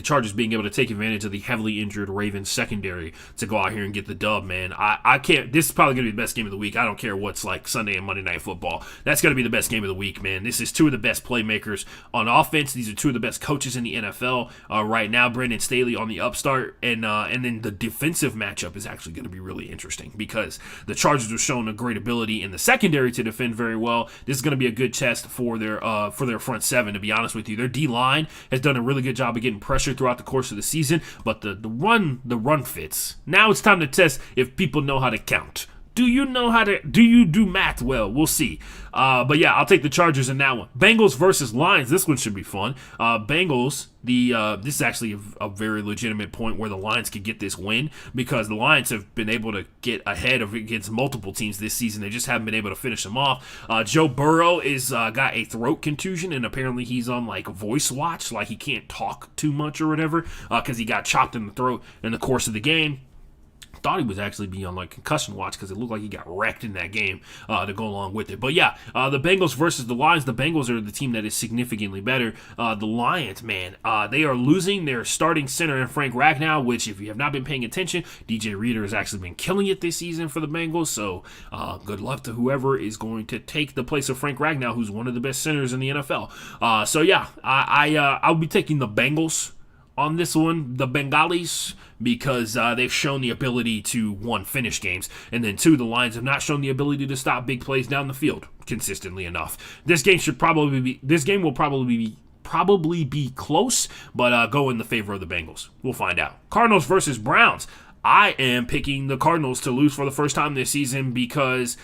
Chargers being able to take advantage of the heavily injured Ravens secondary to go out here and get the dub, man. I can't. This is probably going to be the best game of the week. I don't care what's like Sunday and Monday Night Football. That's going to be the best game of the week, man. This is two of the best playmakers on offense. These are two of the best coaches in the NFL right now. Brandon Staley on the upstart, and then the defensive matchup is actually going to be really interesting because the Chargers have shown a great ability in the secondary to defend very well. This is going to be a good test for their front seven. To be honest with you, their D line has done a really good job of getting pressure throughout the course of the season, but the run fits. Now it's time to test if people know how to count. Do you do math well? We'll see. But yeah, I'll take the Chargers in that one. Bengals versus Lions. This one should be fun. Bengals, this is actually a very legitimate point where the Lions could get this win because the Lions have been able to get ahead of against multiple teams this season. They just haven't been able to finish them off. Joe Burrow is got a throat contusion, and apparently he's on like voice watch, like he can't talk too much or whatever because he got chopped in the throat in the course of the game. Thought he was actually being on like concussion watch because it looked like he got wrecked in that game to go along with it. But yeah, the Bengals versus the Lions. The Bengals are the team that is significantly better. The Lions, man, they are losing their starting center in Frank Ragnow, which if you have not been paying attention, DJ Reader has actually been killing it this season for the Bengals. So good luck to whoever is going to take the place of Frank Ragnow, who's one of the best centers in the NFL. So yeah, I'll be taking the Bengals on this one, the Bengalis, because they've shown the ability to, one, finish games, and then two, the Lions have not shown the ability to stop big plays down the field consistently enough. This game will probably be close, but go in the favor of the Bengals. We'll find out. Cardinals versus Browns. I am picking the Cardinals to lose for the first time this season because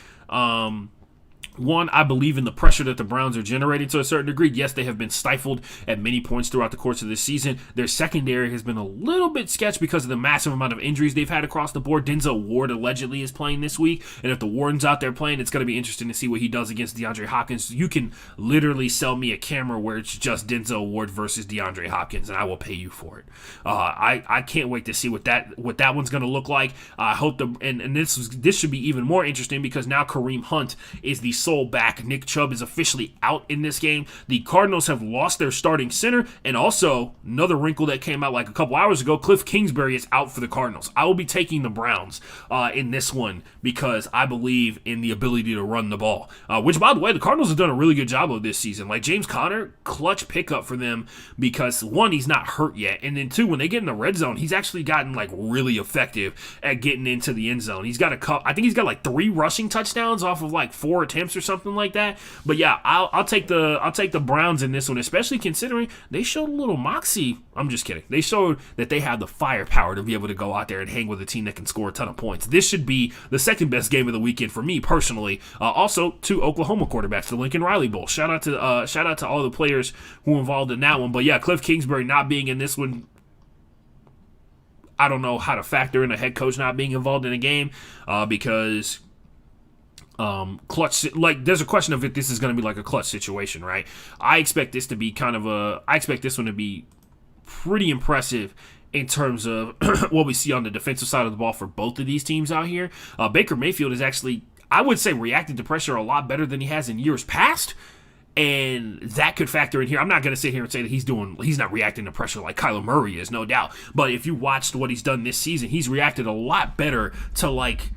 one, I believe in the pressure that the Browns are generating to a certain degree. Yes, they have been stifled at many points throughout the course of this season. Their secondary has been a little bit sketched because of the massive amount of injuries they've had across the board. Denzel Ward allegedly is playing this week, and if the Warden's out there playing, it's going to be interesting to see what he does against DeAndre Hopkins. You can literally sell me a camera where it's just Denzel Ward versus DeAndre Hopkins, and I will pay you for it. I can't wait to see what that one's going to look like. I hope this should be even more interesting because now Kareem Hunt is the sole back. Nick Chubb is officially out in this game. The Cardinals have lost their starting center, and also another wrinkle that came out like a couple hours ago, Cliff Kingsbury is out for the Cardinals. I will be taking the Browns in this one because I believe in the ability to run the ball, which, by the way, the Cardinals have done a really good job of this season. Like James Conner, clutch pickup for them because, one, he's not hurt yet, and then two, when they get in the red zone, he's actually gotten like really effective at getting into the end zone. He's got I think he's got like 3 rushing touchdowns off of like 4 attempts or something like that. But yeah, I'll take the Browns in this one, especially considering they showed a little moxie. I'm just kidding. They showed that they have the firepower to be able to go out there and hang with a team that can score a ton of points. This should be the second best game of the weekend for me personally. Also, 2 Oklahoma quarterbacks, the Lincoln Riley Bowl. Shout out to all the players who were involved in that one. But yeah, Cliff Kingsbury not being in this one, I don't know how to factor in a head coach not being involved in a game because clutch, like, there's a question of if this is going to be like a clutch situation, right? I expect this to be I expect this one to be pretty impressive in terms of what we see on the defensive side of the ball for both of these teams out here. Baker Mayfield is actually, I would say, reacted to pressure a lot better than he has in years past. And that could factor in here. I'm not going to sit here and say that he's not reacting to pressure like Kyler Murray is, no doubt. But if you watched what he's done this season, he's reacted a lot better to, like,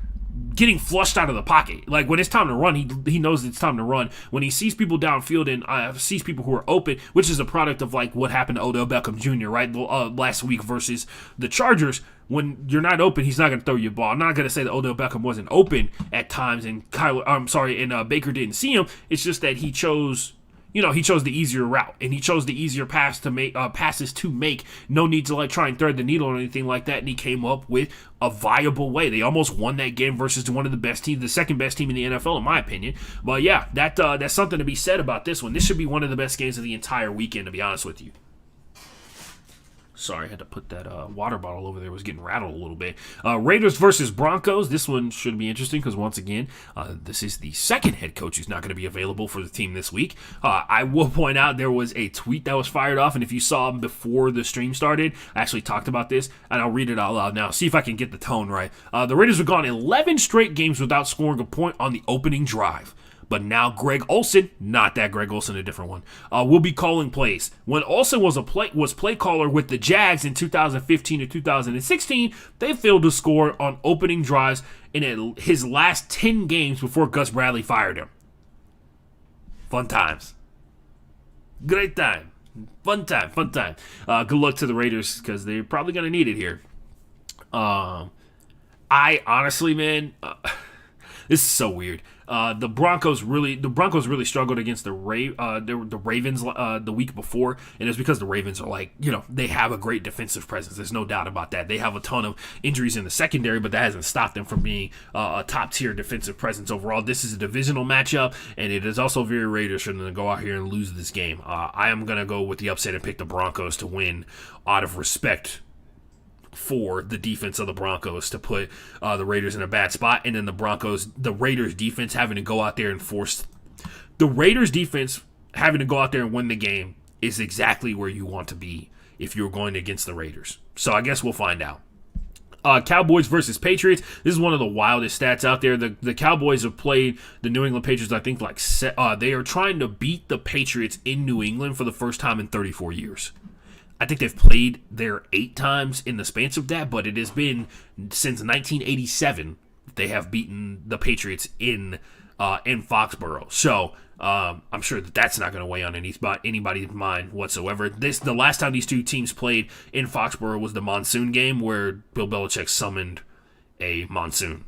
getting flushed out of the pocket. Like, when it's time to run, he knows it's time to run. When he sees people downfield and sees people who are open, which is a product of, like, what happened to Odell Beckham Jr., right, last week versus the Chargers. When you're not open, he's not going to throw you a ball. I'm not going to say that Odell Beckham wasn't open at times and Baker didn't see him. It's just that he chose the easier route, and he chose the easier passes to make. No need to, like, try and thread the needle or anything like that, and he came up with a viable way. They almost won that game versus one of the best teams, the second best team in the NFL, in my opinion. But yeah, that's something to be said about this one. This should be one of the best games of the entire weekend, to be honest with you. Sorry, I had to put that water bottle over there. It was getting rattled a little bit. Raiders versus Broncos. This one should be interesting because, once again, this is the second head coach who's not going to be available for the team this week. I will point out there was a tweet that was fired off, and if you saw him before the stream started, I actually talked about this, and I'll read it out loud now. See if I can get the tone right. The Raiders have gone 11 straight games without scoring a point on the opening drive. But now Greg Olsen, not that Greg Olsen, a different one, will be calling plays. When Olsen was play caller with the Jags in 2015 to 2016, they failed to score on opening drives in his last 10 games before Gus Bradley fired him. Fun times. Great time. Fun time. Good luck to the Raiders because they're probably going to need it here. I honestly, man, this is so weird. The Broncos really struggled against the Ravens the week before, and it's because the Ravens are, like, they have a great defensive presence. There's no doubt about that. They have a ton of injuries in the secondary, but that hasn't stopped them from being a top-tier defensive presence overall. This is a divisional matchup, and it is also very Raiders for them to go out here and lose this game. I am going to go with the upset and pick the Broncos to win out of respect for the defense of the Broncos to put the Raiders in a bad spot, and then the Raiders defense having to go out there and force the Raiders defense having to go out there and win the game is exactly where you want to be if you're going against the Raiders. So I guess we'll find out. Cowboys versus Patriots. This is one of the wildest stats out there. The Cowboys have played the New England Patriots, I think, they are trying to beat the Patriots in New England for the first time in 34 years. I think they've played there 8 times in the span of that, but it has been since 1987 they have beaten the Patriots in Foxborough. So I'm sure that's not going to weigh on anybody's mind whatsoever. The last time these two teams played in Foxborough was the monsoon game where Bill Belichick summoned a monsoon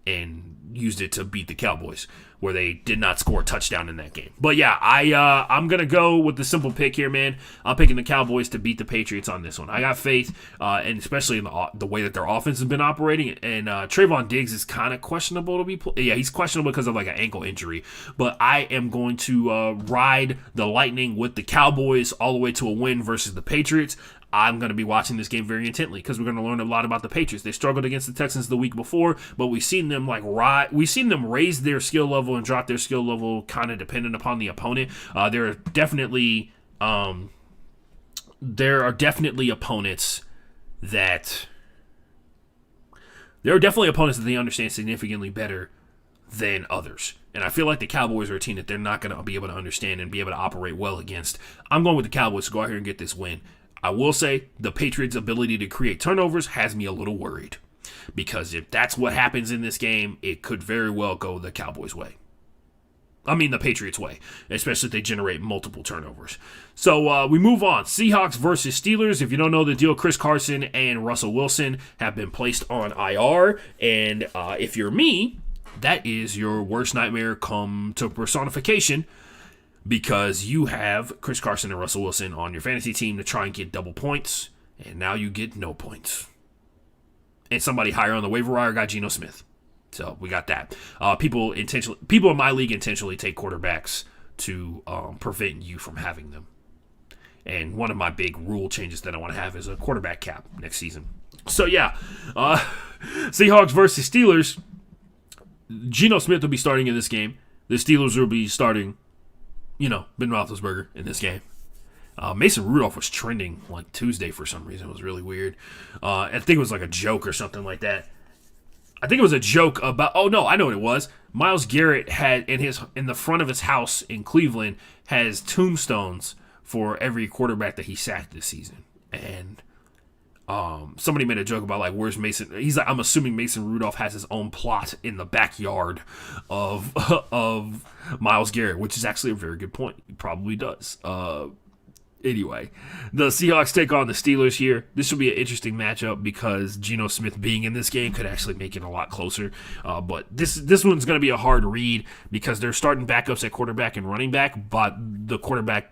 and used it to beat the Cowboys, where they did not score a touchdown in that game. But yeah, I'm going to go with the simple pick here, man. I'm picking the Cowboys to beat the Patriots on this one. I got faith, and especially in the way that their offense has been operating. And Trayvon Diggs is kind of questionable to be yeah, he's questionable because of, like, an ankle injury. But I am going to ride the Lightning with the Cowboys all the way to a win versus the Patriots. I'm going to be watching this game very intently because we're going to learn a lot about the Patriots. They struggled against the Texans the week before, but we've seen them raise their skill level and drop their skill level kind of dependent upon the opponent. There are definitely opponents that they understand significantly better than others. And I feel like the Cowboys are a team that they're not going to be able to understand and be able to operate well against. I'm going with the Cowboys to go out here and get this win. I will say the Patriots' ability to create turnovers has me a little worried, because if that's what happens in this game, it could very well go the Cowboys' way. I mean the Patriots' way, especially if they generate multiple turnovers. So we move on. Seahawks versus Steelers. If you don't know the deal, Chris Carson and Russell Wilson have been placed on IR, and if you're me, that is your worst nightmare come to personification, because you have Chris Carson and Russell Wilson on your fantasy team to try and get double points, and now you get no points. And somebody higher on the waiver wire got Geno Smith. So we got that. People in my league intentionally take quarterbacks to prevent you from having them. And one of my big rule changes that I want to have is a quarterback cap next season. So, yeah, Seahawks versus Steelers. Geno Smith will be starting in this game. The Steelers will be starting, Ben Roethlisberger in this game. Mason Rudolph was trending like Tuesday for some reason. It was really weird. I think it was like a joke or something like that. I think it was a joke about. Oh no, I know what it was. Myles Garrett had in the front of his house in Cleveland has tombstones for every quarterback that he sacked this season, and somebody made a joke about like, where's Mason? He's like, I'm assuming Mason Rudolph has his own plot in the backyard of Myles Garrett, which is actually a very good point. He probably does. Anyway, the Seahawks take on the Steelers here. This will be an interesting matchup because Geno Smith being in this game could actually make it a lot closer. But this one's going to be a hard read because they're starting backups at quarterback and running back, but the quarterback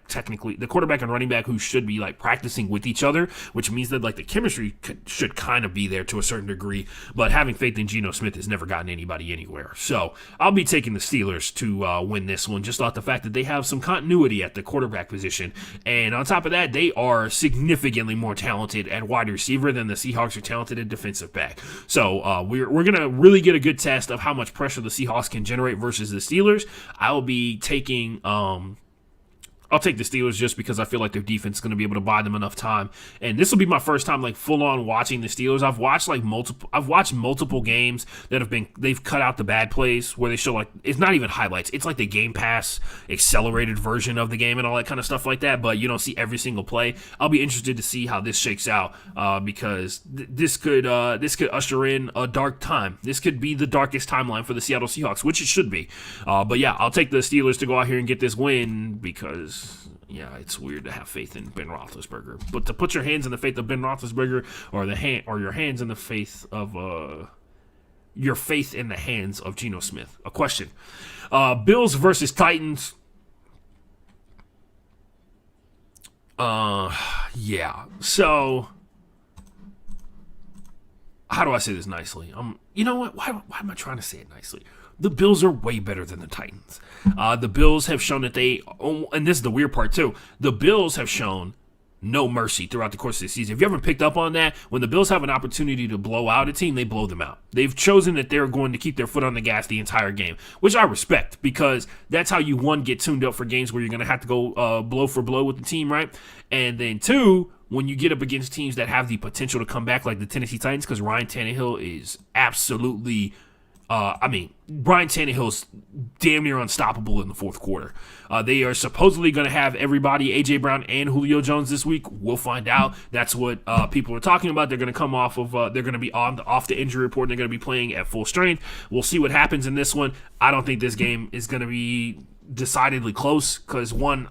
and running back who should be like practicing with each other, which means that like the chemistry should kind of be there to a certain degree. But having faith in Geno Smith has never gotten anybody anywhere. So I'll be taking the Steelers to win this one, just off the fact that they have some continuity at the quarterback position. And on top of that, they are significantly more talented at wide receiver than the Seahawks are talented at defensive back. So we're going to really get a good test of how much pressure the Seahawks can generate versus the Steelers. I'll be taking I'll take the Steelers just because I feel like their defense is going to be able to buy them enough time. And this will be my first time like full on watching the Steelers. I've watched multiple games that they've cut out the bad plays where they show like, it's not even highlights. It's like the Game Pass accelerated version of the game and all that kind of stuff like that, but you don't see every single play. I'll be interested to see how this shakes out because this could usher in a dark time. This could be the darkest timeline for the Seattle Seahawks, which it should be. But yeah, I'll take the Steelers to go out here and get this win because yeah, it's weird to have faith in Ben Roethlisberger, but to put your hands in the faith of Ben Roethlisberger, or your hands in the faith of your faith in the hands of Geno Smith. A question: Bills versus Titans. Yeah. So, how do I say this nicely? You know what? Why am I trying to say it nicely? The Bills are way better than the Titans. The Bills have shown that and this is the weird part too, the Bills have shown no mercy throughout the course of the season. Have you ever picked up on that? When the Bills have an opportunity to blow out a team, they blow them out. They've chosen that they're going to keep their foot on the gas the entire game, which I respect because that's how you, one, get tuned up for games where you're going to have to go blow for blow with the team, right? And then two, when you get up against teams that have the potential to come back like the Tennessee Titans, because Ryan Tannehill is absolutely... Brian Tannehill's damn near unstoppable in the fourth quarter. They are supposedly going to have everybody, A.J. Brown and Julio Jones this week. We'll find out. That's what people are talking about. They're going to come off of, they're going to be off the injury report, and they're going to be playing at full strength. We'll see what happens in this one. I don't think this game is going to be decidedly close because, one,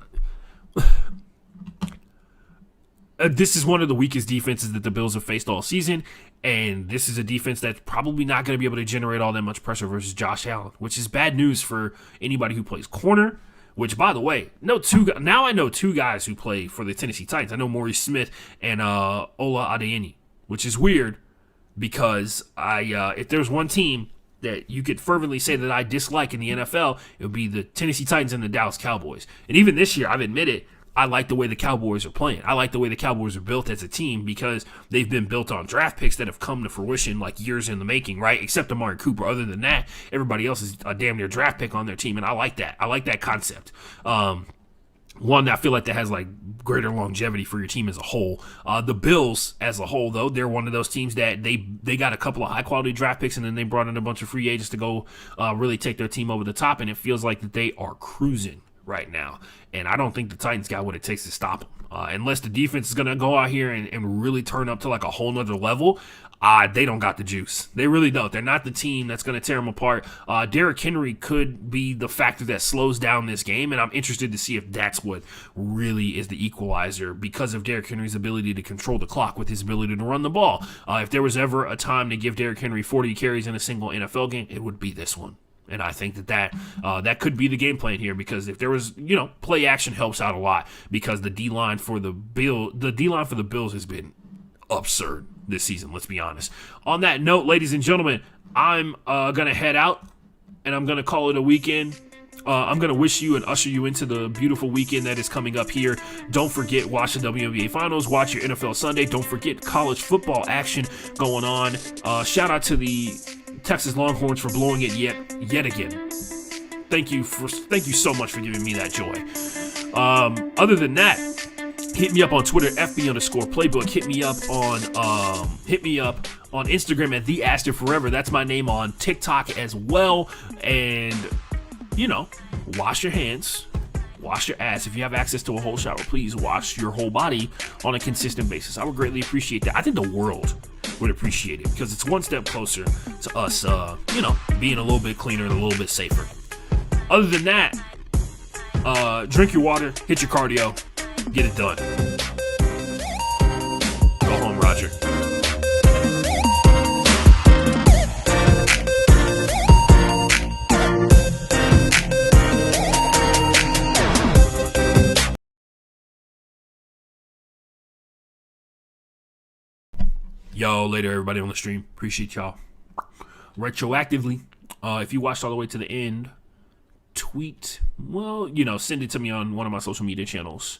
this is one of the weakest defenses that the Bills have faced all season, and this is a defense that's probably not going to be able to generate all that much pressure versus Josh Allen, which is bad news for anybody who plays corner, which, by the way, now I know two guys who play for the Tennessee Titans. I know Maurice Smith and Ola Adeyemi, which is weird because if there's one team that you could fervently say that I dislike in the NFL, it would be the Tennessee Titans and the Dallas Cowboys. And even this year, I've admitted, I like the way the Cowboys are playing. I like the way the Cowboys are built as a team because they've been built on draft picks that have come to fruition like years in the making, right? Except Amari Cooper. Other than that, everybody else is a damn near draft pick on their team, and I like that. I like that concept. One, I feel like that has like greater longevity for your team as a whole. The Bills as a whole, though, they're one of those teams that they got a couple of high-quality draft picks, and then they brought in a bunch of free agents to go really take their team over the top, and it feels like that they are cruising right now. And I don't think the Titans got what it takes to stop them. Unless the defense is going to go out here and really turn up to like a whole nother level, they don't got the juice. They really don't. They're not the team that's going to tear them apart. Derrick Henry could be the factor that slows down this game, and I'm interested to see if that's what really is the equalizer because of Derrick Henry's ability to control the clock with his ability to run the ball. If there was ever a time to give Derrick Henry 40 carries in a single NFL game, it would be this one. And I think that could be the game plan here because if there was, play action helps out a lot because the D-line for the Bills has been absurd this season, let's be honest. On that note, ladies and gentlemen, I'm going to head out and I'm going to call it a weekend. I'm going to wish you and usher you into the beautiful weekend that is coming up here. Don't forget, watch the WNBA Finals. Watch your NFL Sunday. Don't forget college football action going on. Shout out to the Texas Longhorns for blowing it yet again. Thank you so much for giving me that joy. Other than that, hit me up on Twitter, FB_playbook. Hit me up on Instagram at the Ashton Forever. That's my name on TikTok as well. And wash your hands, wash your ass. If you have access to a whole shower, please wash your whole body on a consistent basis. I would greatly appreciate that. I think the world would appreciate it because it's one step closer to us, being a little bit cleaner and a little bit safer. Other than that, drink your water, hit your cardio, get it done. Go home, Roger. Yo, later everybody on the stream. Appreciate y'all. Retroactively, if you watched all the way to the end, send it to me on one of my social media channels.